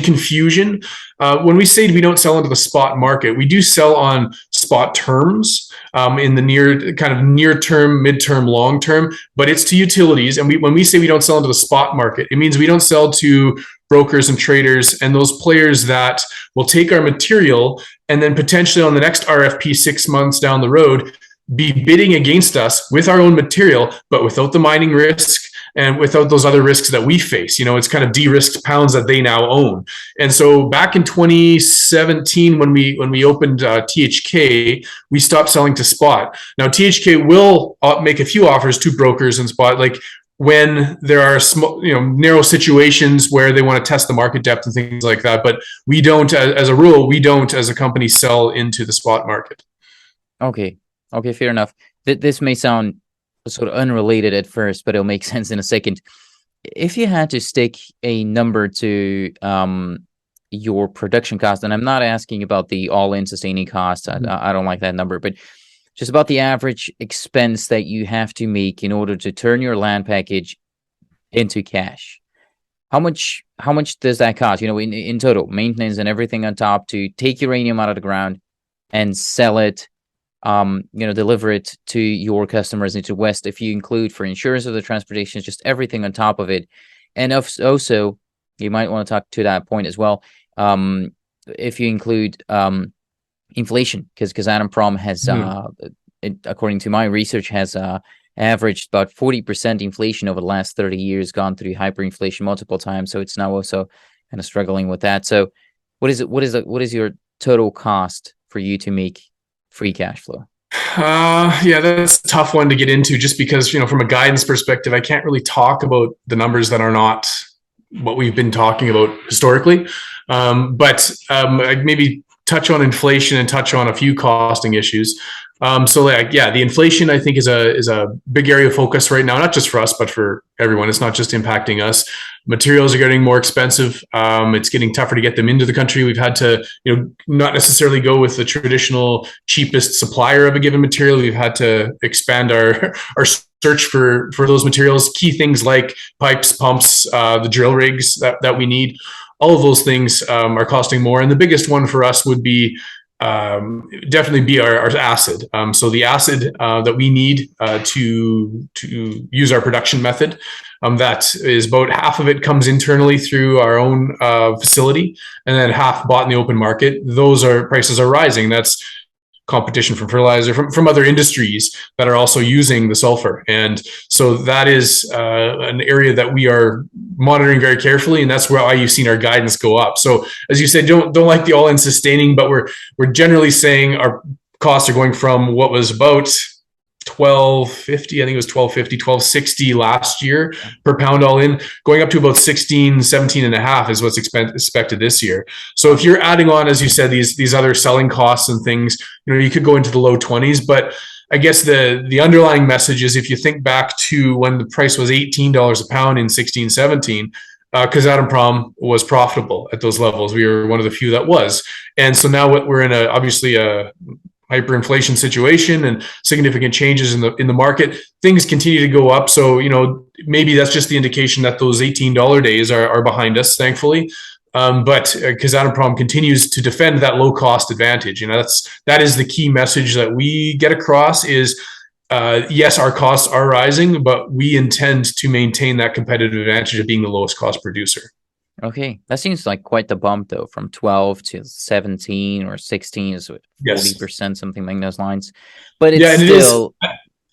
confusion. When we say we don't sell into the spot market, we do sell on spot terms in the near term, midterm, long term, but it's to utilities. And when we say we don't sell into the spot market, it means we don't sell to brokers and traders and those players that will take our material and then potentially on the next RFP 6 months down the road be bidding against us with our own material, but without the mining risk and without those other risks that we face. It's kind of de-risked pounds that they now own. And so back in 2017, when we opened THK, we stopped selling to spot. Now THK will make a few offers to brokers and spot, like when there are narrow situations where they want to test the market depth and things like that. But we don't, as a rule, as a company, sell into the spot market. Okay, fair enough. This may sound sort of unrelated at first, but it'll make sense in a second. If you had to stick a number to your production cost, and I'm not asking about the all-in sustaining cost, I don't like that number, but just about the average expense that you have to make in order to turn your land package into cash, how much does that cost? In total, maintenance and everything on top, to take uranium out of the ground and sell it, deliver it to your customers into West, if you include for insurance of the transportation, just everything on top of it. And also, you might want to talk to that point as well, if you include inflation, because Kazatomprom has, according to my research, has averaged about 40% inflation over the last 30 years, gone through hyperinflation multiple times. So it's now also kind of struggling with that. So what is your total cost for you to make free cash flow? Yeah, that's a tough one to get into, just because, from a guidance perspective, I can't really talk about the numbers that are not what we've been talking about historically. But I'd maybe touch on inflation and touch on a few costing issues. The inflation, I think, is a big area of focus right now, not just for us, but for everyone. It's not just impacting us. Materials are getting more expensive. It's getting tougher to get them into the country. We've had to, not necessarily go with the traditional cheapest supplier of a given material. We've had to expand our search for those materials. Key things like pipes, pumps, the drill rigs that we need. All of those things are costing more. And the biggest one for us would be definitely be our acid. So the acid that we need to use our production method, that is about half of it comes internally through our own facility, and then half bought in the open market. Those prices are rising. That's competition from fertilizer, from other industries that are also using the sulfur. And so that is an area that we are monitoring very carefully, and that's why you've seen our guidance go up. So as you said, don't like the all-in sustaining, but we're generally saying our costs are going from what was about $12.50, I think it was $12.50, $12.60 last year per pound all in, going up to about 16, 17 and a half is what's expected this year. So if you're adding on, as you said, these other selling costs and things, you could go into the low 20s. But I guess the underlying message is, if you think back to when the price was $18 a pound in 16, 17, Kazatomprom was profitable at those levels. We were one of the few that was. And so now we're in obviously a hyperinflation situation and significant changes in the market. Things continue to go up. So, maybe that's just the indication that those $18 days are behind us, thankfully. But Kazatomprom continues to defend that low cost advantage. That is the key message that we get across is, yes, our costs are rising, but we intend to maintain that competitive advantage of being the lowest cost producer. Okay, that seems like quite the bump, though, from 12 to 17 or 16 is 40%, something along those lines. But it's still...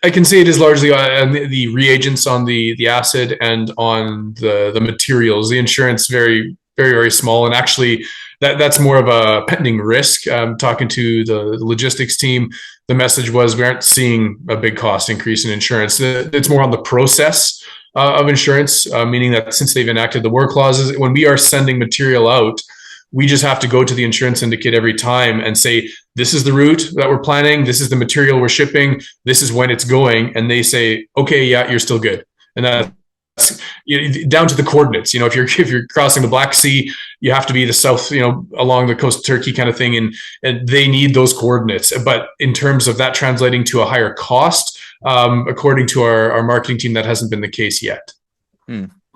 I can say it is largely the reagents on the acid and on the materials. The insurance very, very small, and actually that's more of a pending risk. Talking to the logistics team, the message was we aren't seeing a big cost increase in insurance. It's more on the process of insurance, meaning that since they've enacted the war clauses, when we are sending material out, we just have to go to the insurance syndicate every time and say, this is the route that we're planning, this is the material we're shipping, this is when it's going, and they say, okay, yeah, you're still good. And that's down to the coordinates. If you're crossing the Black Sea, you have to be the south, along the coast of Turkey kind of thing, and they need those coordinates. But in terms of that translating to a higher cost, according to our marketing team, that hasn't been the case yet.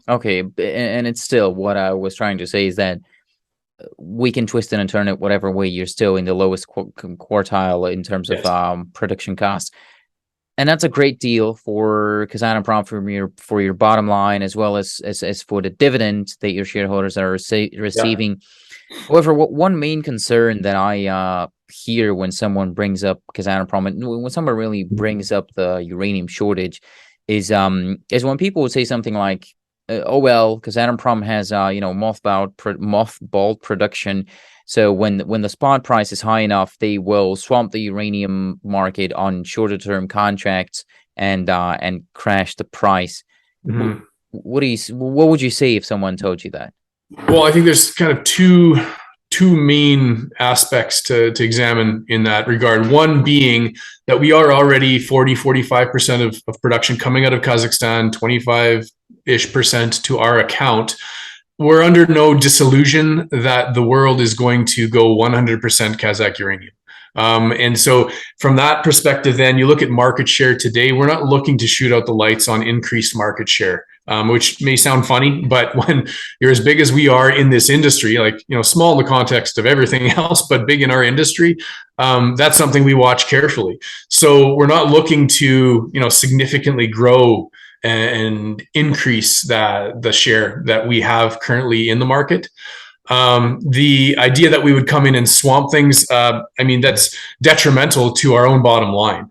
Okay, and it's still, what I was trying to say is that we can twist it and turn it whatever way, you're still in the lowest quartile in terms of production costs. And that's a great deal for Kazatomprom, for your bottom line, as well as for the dividend that your shareholders are receiving. However, one main concern that I hear when someone brings up Kazatomprom, and when someone really brings up the uranium shortage, is when people would say something like, oh well, Kazatomprom has mothballed production, so when the spot price is high enough, they will swamp the uranium market on shorter term contracts and crash the price. Mm-hmm. What would you say if someone told you that? Well, I think there's kind of two main aspects to examine in that regard. One being that we are already 40-45% of production coming out of Kazakhstan, 25-ish% to our account. We're under no disillusion that the world is going to go 100% Kazakh uranium. And so from that perspective, then you look at market share today, we're not looking to shoot out the lights on increased market share, which may sound funny, but when you're as big as we are in this industry, small in the context of everything else, but big in our industry, that's something we watch carefully. So we're not looking to, significantly grow and increase the share that we have currently in the market. The idea that we would come in and swamp things, that's detrimental to our own bottom line.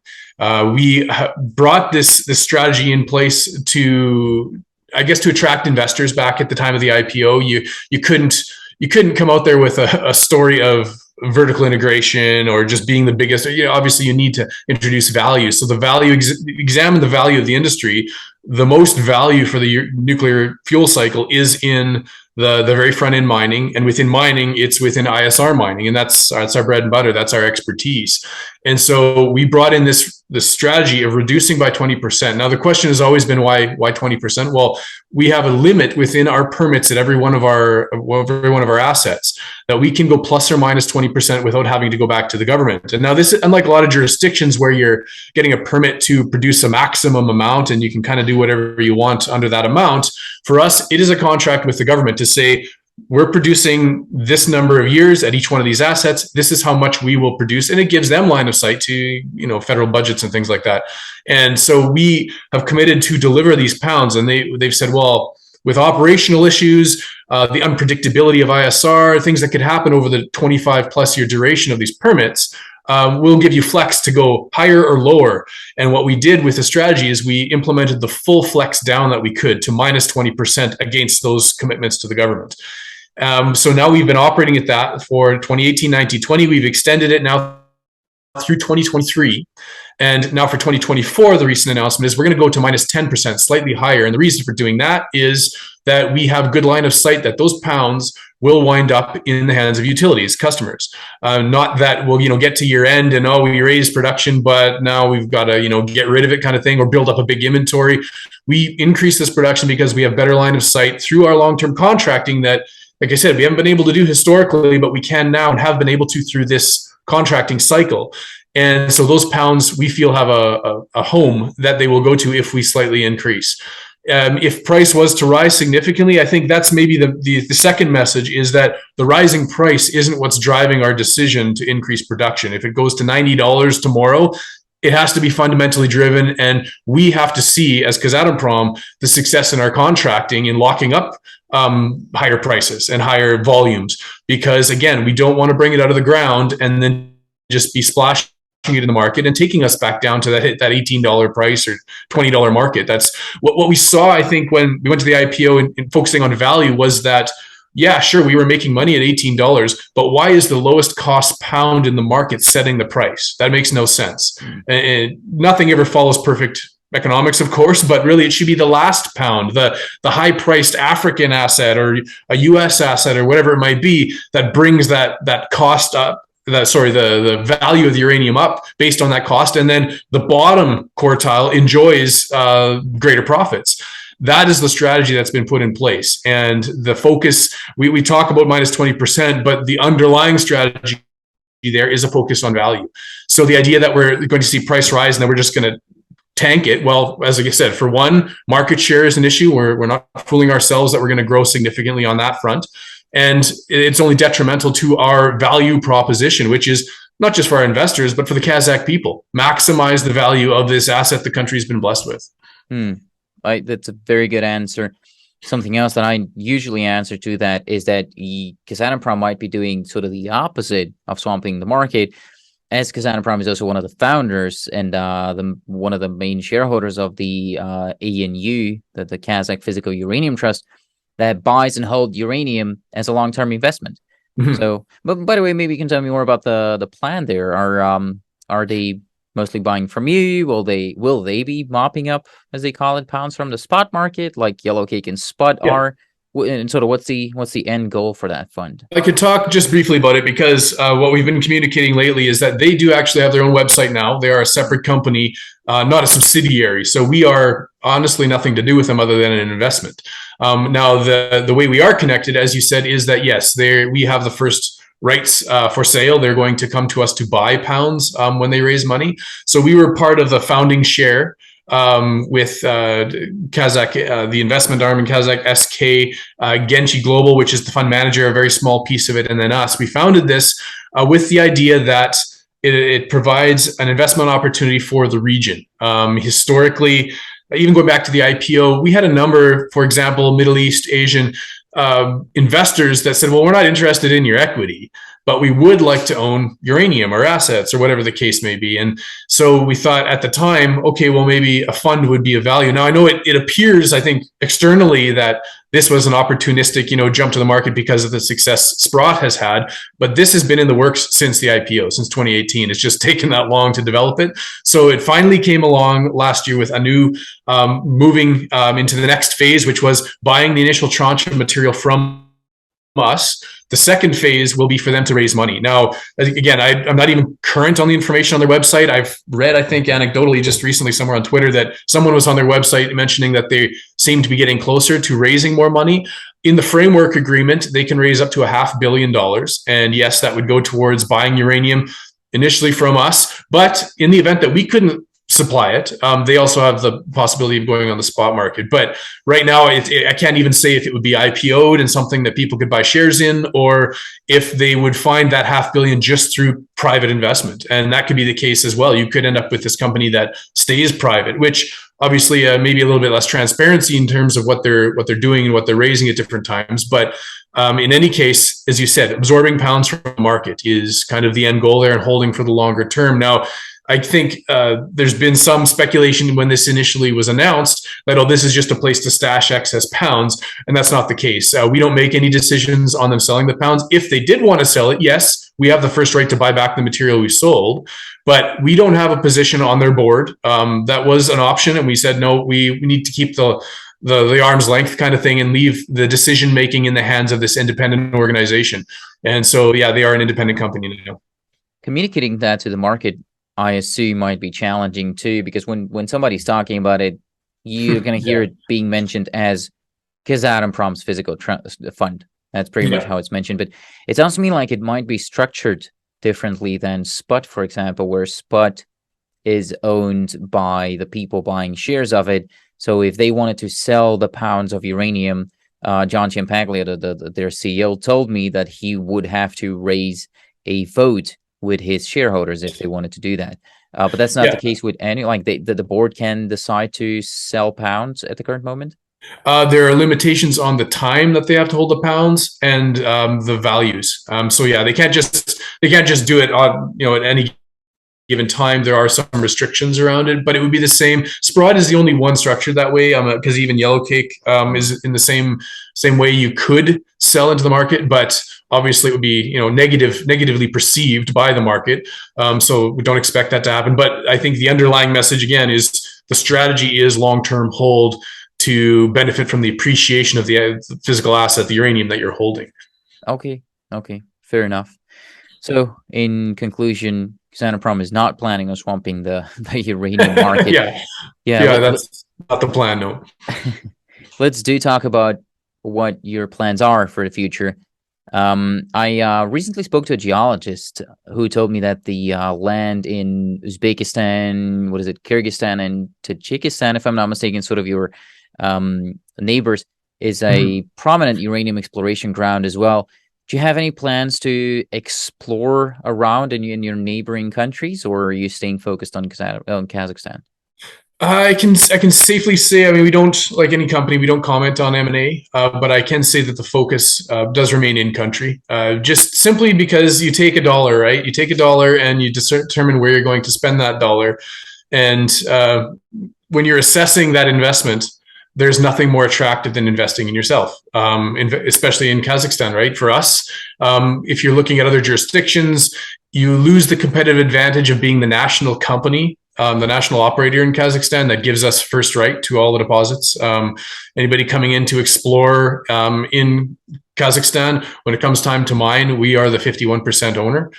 We brought this strategy in place to attract investors back at the time of the IPO. You couldn't come out there with a story of vertical integration or just being the biggest. Obviously you need to introduce value. So the value, examine the value of the industry. The most value for the nuclear fuel cycle is in the very front end mining, and within mining, it's within ISR mining, and that's our bread and butter. That's our expertise. And so we brought in this strategy of reducing by 20%. Now the question has always been why 20%? Well, we have a limit within our permits at every one of our assets that we can go plus or minus 20% without having to go back to the government. And now this, unlike a lot of jurisdictions where you're getting a permit to produce a maximum amount and you can kind of do whatever you want under that amount, for us, it is a contract with the government to say, we're producing this number of years at each one of these assets. This is how much we will produce. And it gives them line of sight to, federal budgets and things like that. And so we have committed to deliver these pounds. And they've said, well, with operational issues, the unpredictability of ISR, things that could happen over the 25 plus year duration of these permits, we'll give you flex to go higher or lower. And what we did with the strategy is we implemented the full flex down that we could to minus 20% against those commitments to the government. So now we've been operating at that for 2018, 19, 20. We've extended it now through 2023. And now for 2024, the recent announcement is we're going to go to minus 10%, slightly higher. And the reason for doing that is that we have good line of sight that those pounds will wind up in the hands of utilities, customers. Not that we'll, get to year end and, we raised production, but now we've got to, get rid of it kind of thing, or build up a big inventory. We increase this production because we have better line of sight through our long-term contracting that, like I said, we haven't been able to do historically, but we can now and have been able to through this contracting cycle. And so those pounds we feel have a home that they will go to if we slightly increase. If price was to rise significantly, I think that's maybe the second message, is that the rising price isn't what's driving our decision to increase production. If it goes to $90 tomorrow, it has to be fundamentally driven, and we have to see, as Kazatomprom, the success in our contracting in locking up higher prices and higher volumes. Because again, we don't want to bring it out of the ground and then just be splashing it in the market and taking us back down to that $18 price or $20 market. That's what we saw, I think, when we went to the IPO and focusing on value, was that, yeah, sure, we were making money at $18, but why is the lowest cost pound in the market setting the price? That makes no sense. And nothing ever follows perfect economics, of course, but really it should be the last pound, the high-priced African asset or a US asset or whatever it might be, that brings that cost up, the value of the uranium up based on that cost, and then the bottom quartile enjoys greater profits. That is the strategy that's been put in place. And the focus, we talk about minus 20%, but the underlying strategy there is a focus on value. So the idea that we're going to see price rise and then we're just going to tank it, well, as I said, for one, market share is an issue. We're not fooling ourselves that we're going to grow significantly on that front. And it's only detrimental to our value proposition, which is not just for our investors, but for the Kazakh people. Maximize the value of this asset the country's been blessed with. That's a very good answer. Something else that I usually answer to that is that Kazatomprom might be doing sort of the opposite of swamping the market, as Kazatomprom is also one of the founders and one of the main shareholders of the ANU, the Kazakh Physical Uranium Trust, that buys and holds uranium as a long-term investment. So, but by the way, maybe you can tell me more about the plan there. Are they mostly buying from you? Will they be mopping up, as they call it, pounds from the spot market, like Yellowcake and Spot are? And sort of what's the end goal for that fund? I could talk just briefly about it, because what we've been communicating lately is that they do actually have their own website now. They are a separate company, not a subsidiary. So we are honestly nothing to do with them other than an investment. Now, the way we are connected, as you said, is that yes, we have the first rights for sale. They're going to come to us to buy pounds when they raise money. So we were part of the founding share with Kazakh, the investment arm in Kazakh, SK, Genchi Global, which is the fund manager, a very small piece of it, and then us. We founded this with the idea that it provides an investment opportunity for the region. Historically, even going back to the IPO, we had a number, for example, Middle East, Asian investors that said, well, we're not interested in your equity, but we would like to own uranium or assets or whatever the case may be. And so we thought at the time, okay, well, maybe a fund would be of value. Now, I know it appears, I think, externally that this was an opportunistic, jump to the market because of the success Sprott has had, but this has been in the works since the IPO, since 2018. It's just taken that long to develop it. So it finally came along last year with a new moving into the next phase, which was buying the initial tranche of material from us. The second phase will be for them to raise money. Now, again, I'm not even current on the information on their website. I've read, I think, anecdotally just recently somewhere on Twitter that someone was on their website mentioning that they seem to be getting closer to raising more money. In the framework agreement, they can raise up to $500 million. And yes, that would go towards buying uranium initially from us. But in the event that we couldn't supply it, they also have the possibility of going on the spot market. But right now, I can't even say if it would be IPO'd and something that people could buy shares in, or if they would find that $500 million just through private investment. And that could be the case as well. You could end up with this company that stays private, which obviously maybe a little bit less transparency in terms of what they're doing and what they're raising at different times. But in any case, as you said, absorbing pounds from the market is kind of the end goal there, and holding for the longer term. Now, I think there's been some speculation when this initially was announced that, oh, this is just a place to stash excess pounds, and that's not the case. We don't make any decisions on them selling the pounds. If they did want to sell it, yes, we have the first right to buy back the material we sold, but we don't have a position on their board. That was an option, and we said, no, we need to keep the the arm's length kind of thing and leave the decision making in the hands of this independent organization. And so, yeah, they are an independent company now. Communicating that to the market, I assume, might be challenging too, because when somebody's talking about it, you're going to hear it being mentioned as Kazatomprom's physical fund. That's pretty much how it's mentioned. But it sounds to me like it might be structured differently than SPUT, for example, where SPUT is owned by the people buying shares of it. So if they wanted to sell the pounds of uranium, John Ciampaglia, their CEO, told me that he would have to raise a vote with his shareholders if they wanted to do that. But that's not the case with any, like the board can decide to sell pounds at the current moment? There are limitations on the time that they have to hold the pounds and the values. So yeah, they can't just do it on, at any given time. There are some restrictions around it, but it would be the same. Sprott is the only one structured that way, because even Yellowcake is in the same way. You could sell into the market, but obviously it would be negatively perceived by the market. So we don't expect that to happen. But I think the underlying message again is the strategy is long-term hold to benefit from the appreciation of the physical asset, the uranium that you're holding. Okay, fair enough. So in conclusion, Kazatomrom is not planning on swamping the uranium market. Yeah, that's not the plan, no. Let's talk about what your plans are for the future. I recently spoke to a geologist who told me that the land in Uzbekistan, Kyrgyzstan and Tajikistan, if I'm not mistaken, sort of your neighbors, is a prominent uranium exploration ground as well. Do you have any plans to explore around in your neighboring countries, or are you staying focused on Kazakhstan? I can safely say, we don't, like any company, we don't comment on M&A, but I can say that the focus does remain in country, just simply because you take a dollar, right? You take a dollar and you determine where you're going to spend that dollar. And when you're assessing that investment, there's nothing more attractive than investing in yourself, especially in Kazakhstan, right? For us, if you're looking at other jurisdictions, you lose the competitive advantage of being the national company, the national operator in Kazakhstan that gives us first right to all the deposits. Anybody coming in to explore in Kazakhstan, when it comes time to mine, we are the 51% owner.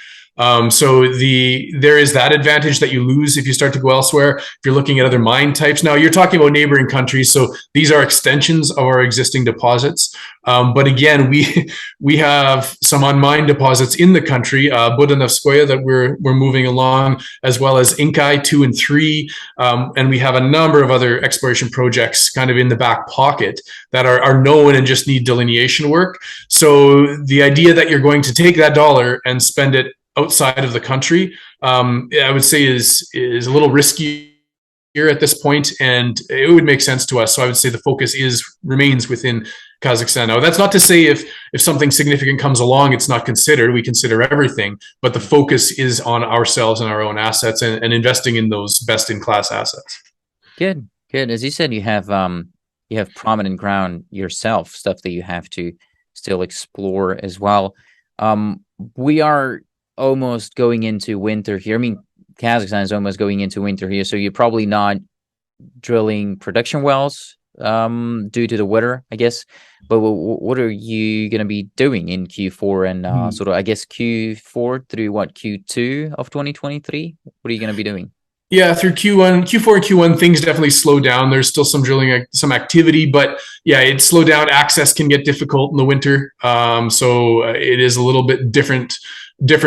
So there is that advantage that you lose if you start to go elsewhere. If you're looking at other mine types, now you're talking about neighboring countries, so these are extensions of our existing deposits. But again, we have some unmined deposits in the country, Budanovskoye, that we're moving along, as well as Inkai 2 and 3, and we have a number of other exploration projects kind of in the back pocket that are known and just need delineation work. So the idea that you're going to take that dollar and spend it outside of the country, I would say is a little risky here at this point, and it would make sense to us. So I would say the focus remains within Kazakhstan. Now, that's not to say if something significant comes along, it's not considered. We consider everything, but the focus is on ourselves and our own assets and investing in those best-in-class assets. Good. As you said, you have prominent ground yourself, stuff that you have to still explore as well. We are almost going into winter here. Kazakhstan is almost going into winter here, so you're probably not drilling production wells due to the weather, I guess. But what are you going to be doing in Q4 and sort of, I guess, Q4 through Q2 of 2023? What are you going to be doing? Yeah, through Q4 and Q1, things definitely slow down. There's still some drilling, some activity, but yeah, it slowed down. Access can get difficult in the winter, so it is a little bit different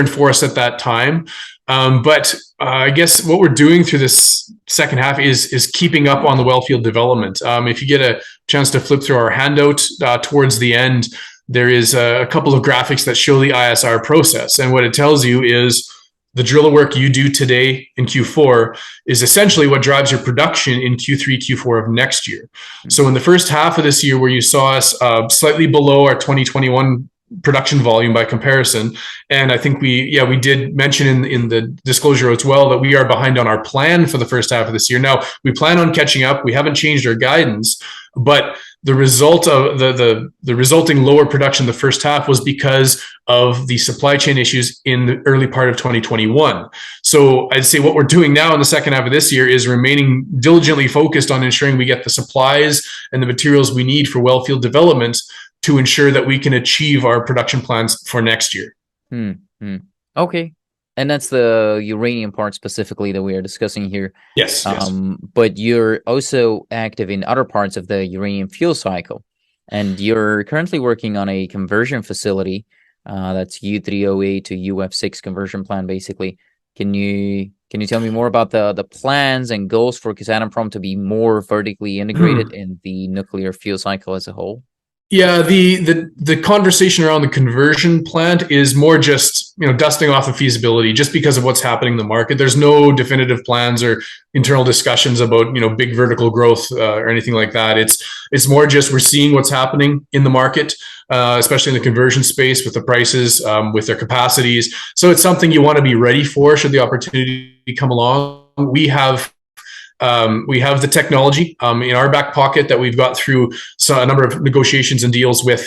for us at that time. But I guess what we're doing through this second half is keeping up on the wellfield development. If you get a chance to flip through our handout towards the end, there is a couple of graphics that show the ISR process. And what it tells you is the drill work you do today in Q4 is essentially what drives your production in Q3, Q4 of next year. So in the first half of this year, where you saw us slightly below our 2021 production volume by comparison. And I think we did mention in the disclosure as well that we are behind on our plan for the first half of this year. Now, we plan on catching up. We haven't changed our guidance, but the result of the resulting lower production the first half was because of the supply chain issues in the early part of 2021. So I'd say what we're doing now in the second half of this year is remaining diligently focused on ensuring we get the supplies and the materials we need for well field development to ensure that we can achieve our production plans for next year. Okay. And that's the uranium part specifically that we are discussing here. Yes. But you're also active in other parts of the uranium fuel cycle. And you're currently working on a conversion facility that's U3O8 to UF6 conversion plant, basically. Can you tell me more about the plans and goals for Kazatomprom to be more vertically integrated in the nuclear fuel cycle as a whole? Yeah, the conversation around the conversion plant is more just, dusting off the feasibility just because of what's happening in the market. There's no definitive plans or internal discussions about, big vertical growth or anything like that. It's more just we're seeing what's happening in the market, especially in the conversion space with the prices, with their capacities. So it's something you want to be ready for should the opportunity come along. We have the technology in our back pocket that we've got through a number of negotiations and deals with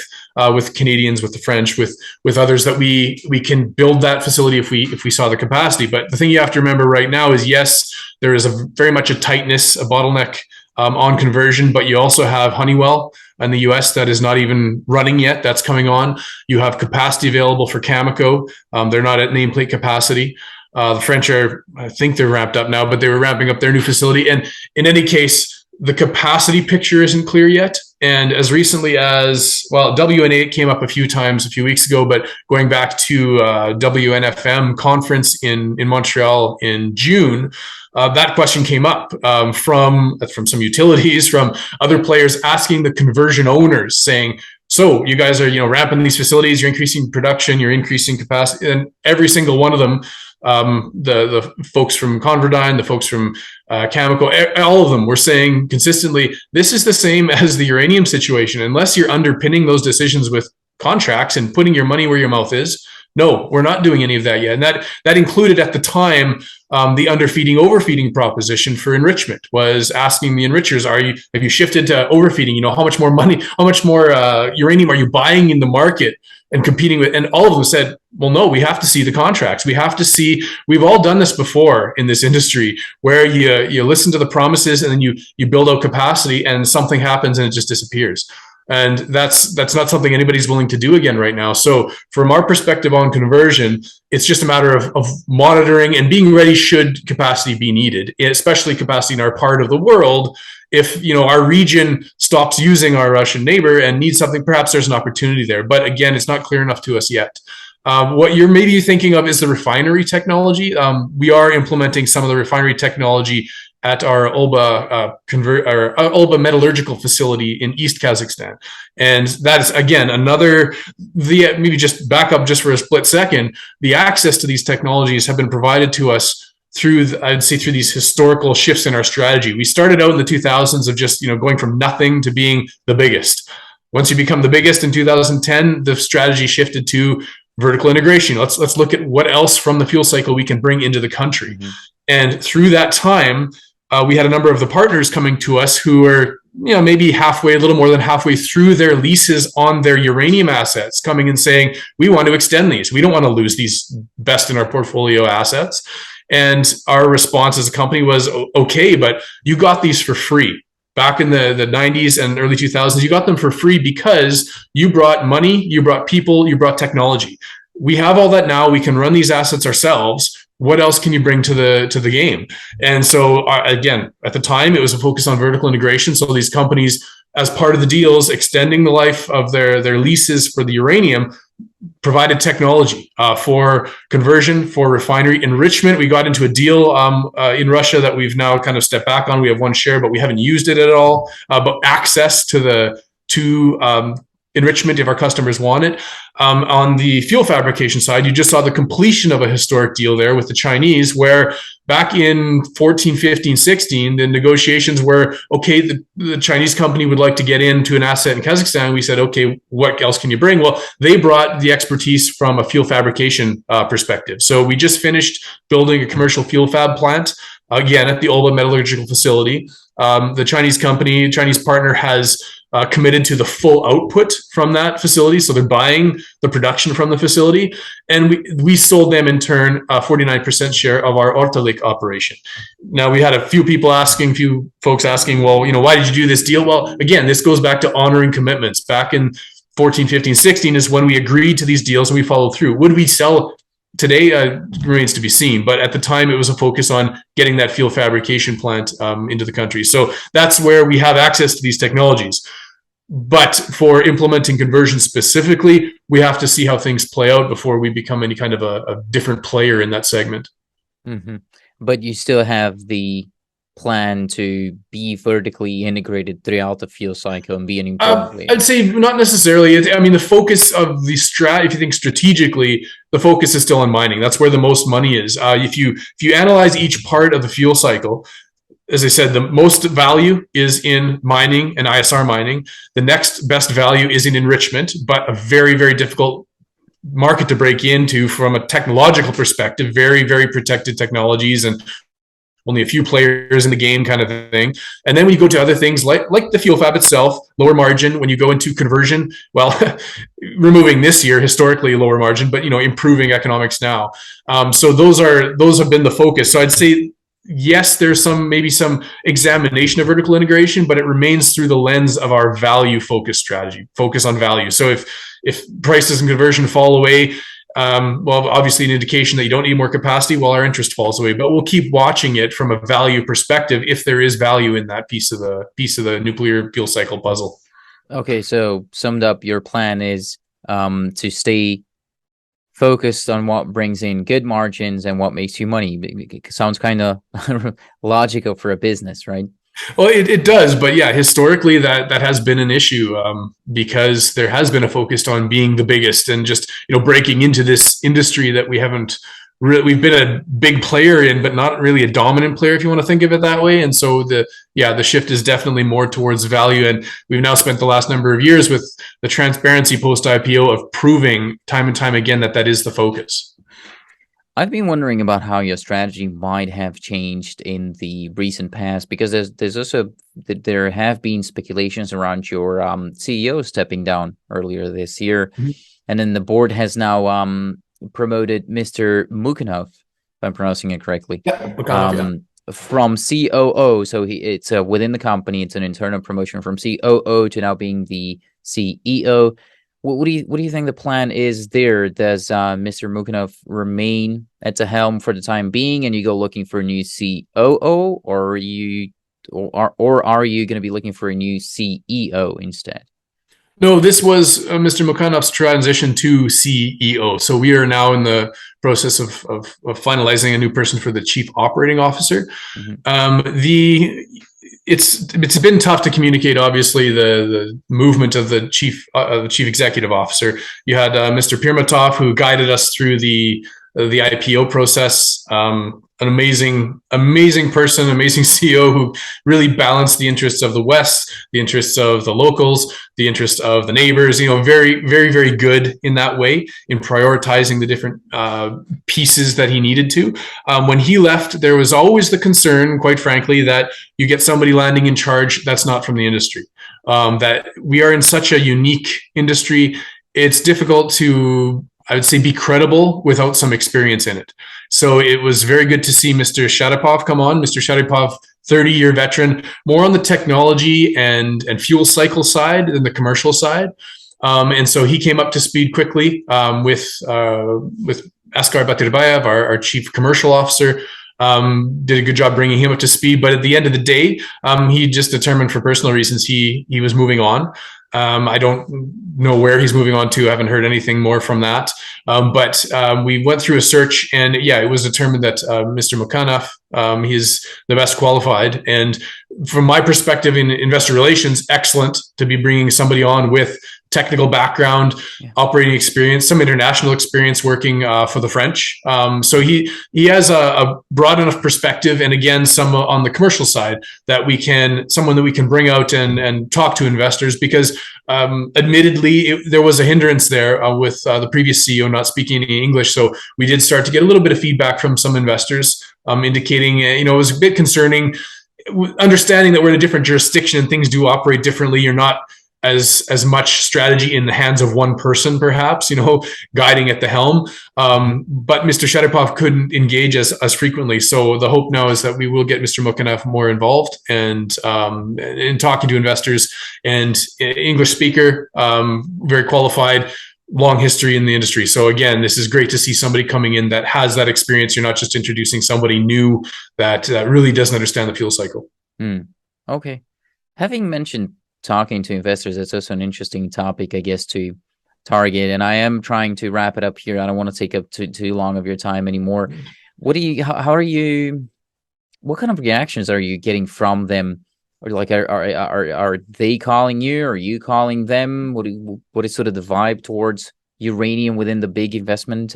Canadians, with the French, with others, that we can build that facility if we saw the capacity. But the thing you have to remember right now is, yes, there is very much a tightness, a bottleneck on conversion, but you also have Honeywell in the US that is not even running yet. That's coming on. You have capacity available for Cameco. They're not at nameplate capacity. The French I think they're ramped up now, but they were ramping up their new facility. And in any case, the capacity picture isn't clear yet. And as recently as, WN8 came up a few times a few weeks ago, but going back to WNFM conference in Montreal in June, that question came up from some utilities, from other players asking the conversion owners, saying, so you guys are, ramping these facilities, you're increasing production, you're increasing capacity, and every single one of them, the folks from Converdyne, the folks from Cameco, all of them were saying consistently, this is the same as the uranium situation. Unless you're underpinning those decisions with contracts and putting your money where your mouth is, no, we're not doing any of that yet. And that included at the time the underfeeding, overfeeding proposition for enrichment, was asking the enrichers, have you shifted to overfeeding? How much more money, how much more uranium are you buying in the market and competing with? And all of them said, well, no, we have to see the contracts. We have to see, we've all done this before in this industry, where you listen to the promises and then you build out capacity and something happens and it just disappears. And that's not something anybody's willing to do again right now. So from our perspective on conversion, it's just a matter of monitoring and being ready should capacity be needed, especially capacity in our part of the world. If our region stops using our Russian neighbor and needs something, perhaps there's an opportunity there. But again, it's not clear enough to us yet. What you're maybe thinking of is the refinery technology. We are implementing some of the refinery technology at our Ulba metallurgical facility in East Kazakhstan. And that is, again, maybe just back up just for a split second, the access to these technologies have been provided to us through these historical shifts in our strategy. We started out in the 2000s of just, going from nothing to being the biggest. Once you become the biggest in 2010, the strategy shifted to vertical integration. Let's look at what else from the fuel cycle we can bring into the country. Mm-hmm. And through that time, we had a number of the partners coming to us who were, maybe a little more than halfway through their leases on their uranium assets, coming and saying, we want to extend these. We don't want to lose these best in our portfolio assets. And our response as a company was, okay, but you got these for free. Back in the 90s and early 2000s, you got them for free because you brought money, you brought people, you brought technology. We have all that now. We can run these assets ourselves. What else can you bring to the game? And so again, at the time, it was a focus on vertical integration. So these companies, as part of the deals, extending the life of their leases for the uranium, provided technology for conversion, for refinery enrichment. We got into a deal in Russia that we've now kind of stepped back on. We have one share, but we haven't used it at all. But access to enrichment if our customers want it. On the fuel fabrication side, you just saw the completion of a historic deal there with the Chinese, where back in 14, 15, 16, the negotiations were, okay, the Chinese company would like to get into an asset in Kazakhstan. We said, okay, what else can you bring? Well, they brought the expertise from a fuel fabrication perspective. So we just finished building a commercial fuel fab plant, again, at the Olba metallurgical facility. The Chinese company, Chinese partner has committed to the full output from that facility. So they're buying the production from the facility. And we sold them in turn a 49% share of our Ortalık operation. Now, we had a few folks asking, well, why did you do this deal? Well, again, this goes back to honoring commitments. Back in 14, 15, 16 is when we agreed to these deals and we followed through. Would we sell today? Remains to be seen. But at the time, it was a focus on getting that fuel fabrication plant into the country. So that's where we have access to these technologies. But for implementing conversion specifically, we have to see how things play out before we become any kind of a different player in that segment. Mm-hmm. But you still have the plan to be vertically integrated throughout the fuel cycle and be an important player? I'd say not necessarily. I mean, the focus of the if you think strategically, the focus is still on mining. That's where the most money is. If you analyze each part of the fuel cycle, as I said, the most value is in mining and ISR mining. The next best value is in enrichment, but a very, very difficult market to break into from a technological perspective. Very, very protected technologies and only a few players in the game kind of thing. And then when you go to other things like the fuel fab itself, lower margin. When you go into conversion, well, removing this year, historically lower margin, but improving economics now. So those have been the focus. So I'd say, yes, there's maybe some examination of vertical integration, but it remains through the lens of our value focus strategy, focus on value. So if prices and conversion fall away, well, obviously an indication that you don't need more capacity while our interest falls away, but we'll keep watching it from a value perspective if there is value in that piece of the nuclear fuel cycle puzzle. Okay, so summed up, your plan is to stay focused on what brings in good margins and what makes you money. It sounds kind of logical for a business, right? Well, it does, but yeah, historically that has been an issue because there has been a focus on being the biggest and just breaking into this industry that we've been a big player in, but not really a dominant player, if you want to think of it that way. And so the shift is definitely more towards value. And we've now spent the last number of years with the transparency post-IPO of proving time and time again that is the focus. I've been wondering about how your strategy might have changed in the recent past, because there's also there have been speculations around your CEO stepping down earlier this year, and then the board has now promoted Mr. Mukhanov, if I'm pronouncing it correctly, from COO. So it's within the company. It's an internal promotion from COO to now being the CEO. What do you think the plan is there? Does Mr. Mukhanov remain at the helm for the time being, and you go looking for a new COO, or are you going to be looking for a new CEO instead? No, this was Mr. Mukhanov's transition to CEO. So we are now in the process of finalizing a new person for the chief operating officer. It's been tough to communicate, obviously, the movement of the chief executive officer. You had Mr. Pirmatov, who guided us through the IPO process. An amazing person, amazing CEO who really balanced the interests of the West, the interests of the locals, the interests of the neighbors. Very, very, very good in that way in prioritizing the different pieces that he needed to. When he left, there was always the concern, quite frankly, that you get somebody landing in charge that's not from the industry. That we are in such a unique industry, it's difficult to, I would say, be credible without some experience in it. So it was very good to see Mr. Sharipov come on. Mr. Sharipov, 30-year veteran, more on the technology and fuel cycle side than the commercial side. And so he came up to speed quickly with Askar Batyrbayev, our chief commercial officer. Did a good job bringing him up to speed. But at the end of the day, he just determined for personal reasons he was moving on. I don't know where he's moving on to. I haven't heard anything more from that. But we went through a search, and it was determined that Mr. Mukhanov, he's the best qualified. And from my perspective in investor relations, excellent to be bringing somebody on with technical background, Yeah. operating experience, some international experience working for the French. So he has a broad enough perspective, and again, some on the commercial side someone that we can bring out and talk to investors, because admittedly, there was a hindrance there with the previous CEO not speaking any English. So we did start to get a little bit of feedback from some investors indicating, it was a bit concerning, understanding that we're in a different jurisdiction and things do operate differently. You're not as much strategy in the hands of one person, perhaps, guiding at the helm. But Mr. Shadipov couldn't engage as frequently. So the hope now is that we will get Mr. Mukhanev more involved and in talking to investors, and English speaker, very qualified, long history in the industry. So again, this is great to see somebody coming in that has that experience. You're not just introducing somebody new that really doesn't understand the fuel cycle. Okay. Having mentioned talking to investors, it's also an interesting topic, I guess, to target. And I am trying to wrap it up here. I don't want to take up too long of your time anymore. What kind of reactions are you getting from them? Or like, are they calling you? Are you calling them? What is sort of the vibe towards uranium within the big investment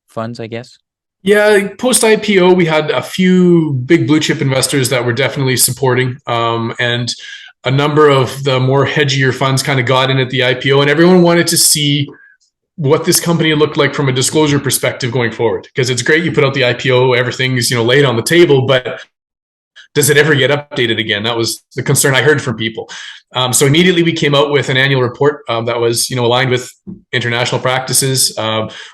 funds, I guess? Yeah, post IPO, we had a few big blue chip investors that were definitely supporting, and a number of the more hedgier funds kind of got in at the IPO, and everyone wanted to see what this company looked like from a disclosure perspective going forward. Because it's great you put out the IPO, everything's laid on the table, but does it ever get updated again? That was the concern I heard from people. So immediately we came out with an annual report that was, aligned with international practices.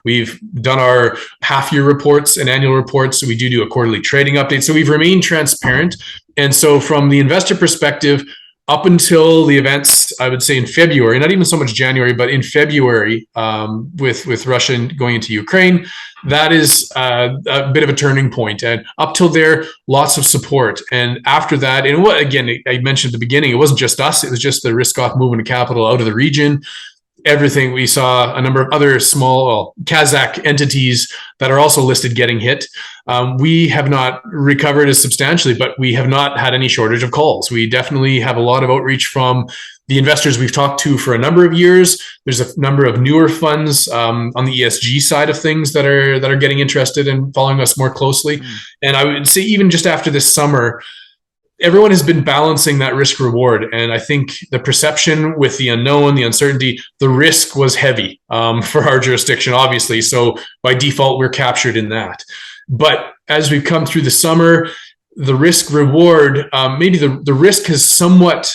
We've done our half-year reports and annual reports. So we do a quarterly trading update. So we've remained transparent. And so from the investor perspective, up until the events, I would say in February, not even so much January, but in February, with Russia going into Ukraine, that is a bit of a turning point. And up till there, lots of support. And after that, and what again, I mentioned at the beginning, it wasn't just us; it was just the risk-off movement of capital out of the region. Everything, we saw a number of other small Kazakh entities that are also listed getting hit. We have not recovered as substantially, but we have not had any shortage of calls. We definitely have a lot of outreach from the investors we've talked to for a number of years. There's a number of newer funds on the ESG side of things that are getting interested in following us more closely. And I would say even just after this summer, everyone has been balancing that risk reward. And I think the perception with the unknown, the uncertainty, the risk was heavy for our jurisdiction, obviously. So by default, we're captured in that. But as we've come through the summer, the risk reward, maybe the risk has somewhat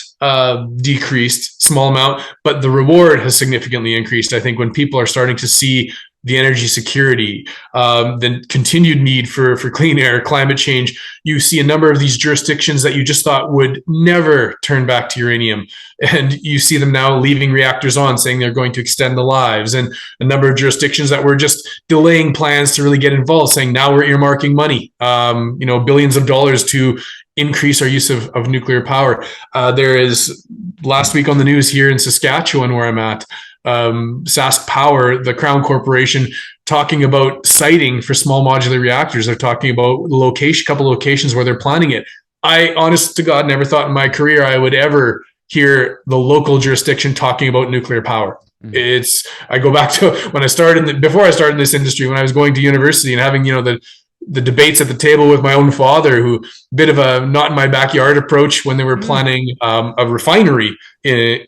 decreased, small amount, but the reward has significantly increased. I think when people are starting to see the energy security, the continued need for clean air, climate change, you see a number of these jurisdictions that you just thought would never turn back to uranium. And you see them now leaving reactors on, saying they're going to extend the lives. And a number of jurisdictions that were just delaying plans to really get involved, saying now we're earmarking money, billions of dollars to increase our use of nuclear power. There is, last week on the news here in Saskatchewan, where I'm at, Sask Power, the Crown Corporation, talking about siting for small modular reactors. They're talking about couple locations where they're planning it. I, honest to God, never thought in my career I would ever hear the local jurisdiction talking about nuclear power. I go back to when before I started in this industry, when I was going to university and having, the debates at the table with my own father, who bit of a not in my backyard approach when they were planning a refinery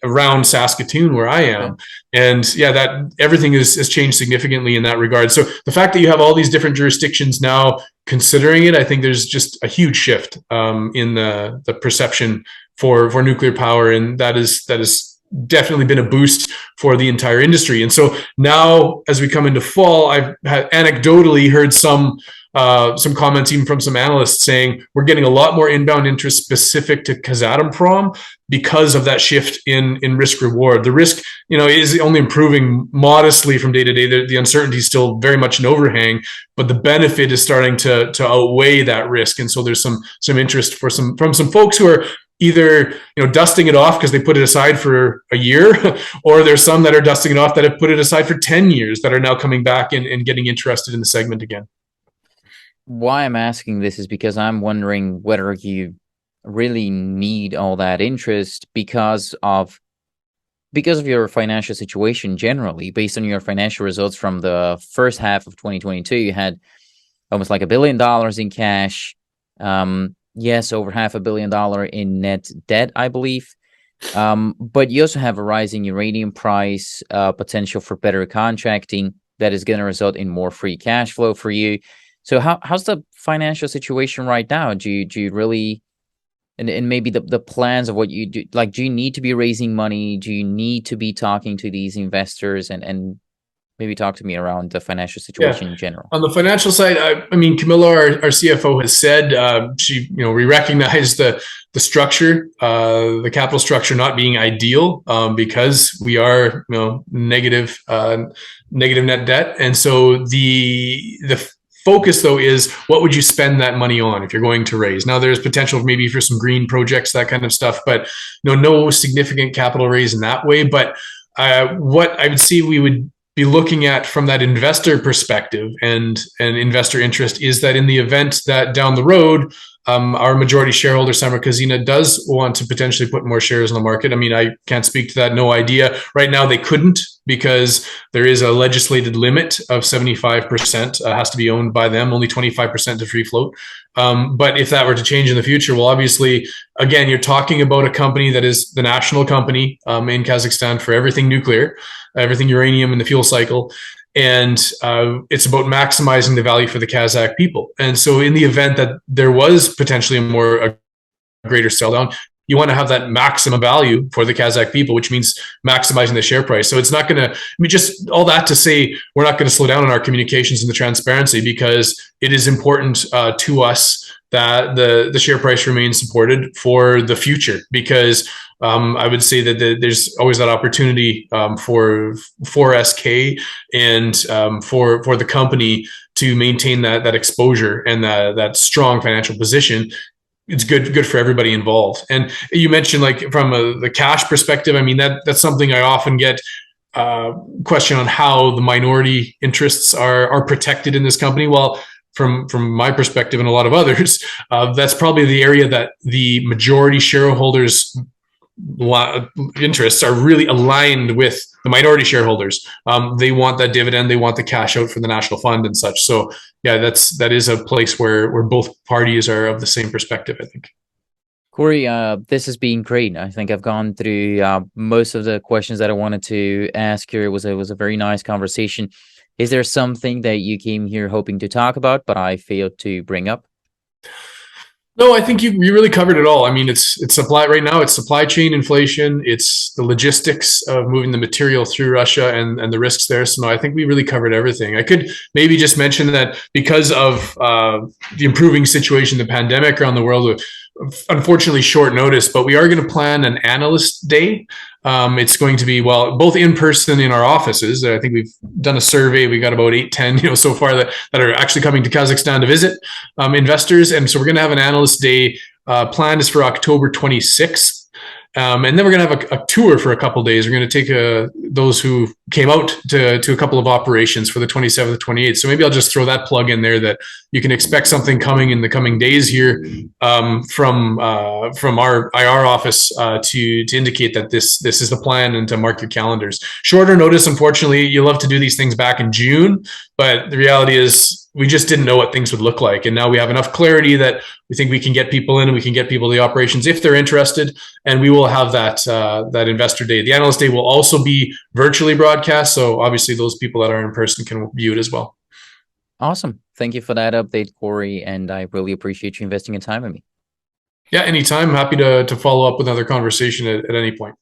around Saskatoon, where I am. And yeah, that everything has changed significantly in that regard. So the fact that you have all these different jurisdictions now considering it, I think there's just a huge shift in the perception for nuclear power. And that is definitely been a boost for the entire industry. And so now as we come into fall, I've anecdotally heard some comments even from some analysts saying we're getting a lot more inbound interest specific to Kazatomprom because of that shift in risk reward. The risk, is only improving modestly from day to day. The uncertainty is still very much an overhang, but the benefit is starting to outweigh that risk. And so there's some interest from some folks who are either dusting it off because they put it aside for a year, or there's some that are dusting it off that have put it aside for 10 years that are now coming back and getting interested in the segment again. Why I'm asking this is because I'm wondering whether you really need all that interest because of because of your financial situation generally, based on your financial results from the first half of 2022, you had almost like $1 billion in cash. Yes, over $500 million in net debt, I believe. But you also have a rising uranium price, potential for better contracting that is going to result in more free cash flow for you. So how's the financial situation right now? Do you really, and maybe the plans of what you do, like, do you need to be raising money? Do you need to be talking to these investors, and maybe talk to me around the financial situation in general? On the financial side, I mean, Camilla, our CFO, has said we recognize the structure, the capital structure not being ideal because we are negative net debt, and so the focus though is what would you spend that money on if you're going to raise. Now there's potential maybe for some green projects, that kind of stuff, but no significant capital raise in that way. But what I would see we would be looking at from that investor perspective and investor interest is that in the event that down the road our majority shareholder Samar Kazina does want to potentially put more shares on the market. I mean, I can't speak to that, no idea. Right now they couldn't, because there is a legislated limit of 75% has to be owned by them, only 25% to free float. But if that were to change in the future, well, obviously, again, you're talking about a company that is the national company in Kazakhstan for everything nuclear, everything uranium in the fuel cycle. And it's about maximizing the value for the Kazakh people. And so in the event that there was potentially a greater sell down, you want to have that maximum value for the Kazakh people, which means maximizing the share price. So it's not going to, I mean, just all that to say, we're not going to slow down on our communications and the transparency, because it is important to us that the share price remains supported for the future, because I would say that there's always that opportunity for SK and for the company to maintain that exposure and that strong financial position. It's good for everybody involved. And you mentioned, like, from the cash perspective, I mean, that's something I often get question on, how the minority interests are protected in this company. Well, from my perspective and a lot of others, that's probably the area that the majority shareholders' interests are really aligned with the minority shareholders. They want that dividend, they want the cash out for the national fund and such. So yeah, that is a place where both parties are of the same perspective, I think. Cory, this has been great. I think I've gone through most of the questions that I wanted to ask here. It was a very nice conversation. Is there something that you came here hoping to talk about, but I failed to bring up? No, I think you really covered it all. I mean, it's supply right now. It's supply chain inflation. It's the logistics of moving the material through Russia and the risks there. So no, I think we really covered everything. I could maybe just mention that because of the improving situation, the pandemic around the world, unfortunately short notice, but we are going to plan an analyst day. It's going to be, well, both in person in our offices. I think we've done a survey. We got about 8-10, so far that are actually coming to Kazakhstan to visit investors. And so we're going to have an analyst day. Planned is for October 26th. And then we're going to have a tour for a couple of days. We're going to take those who came out to a couple of operations for the 27th, 28th. So maybe I'll just throw that plug in there, that you can expect something coming in the coming days here from our IR office to indicate that this is the plan, and to mark your calendars. Shorter notice, unfortunately. You love to do these things back in June, but the reality is we just didn't know what things would look like. And now we have enough clarity that we think we can get people in, and we can get people to the operations if they're interested. And we will have that investor day. The analyst day will also be virtually broadcast. So obviously those people that are in person can view it as well. Awesome. Thank you for that update, Cory. And I really appreciate you investing in time with me. Yeah, anytime. I'm happy to follow up with another conversation at any point.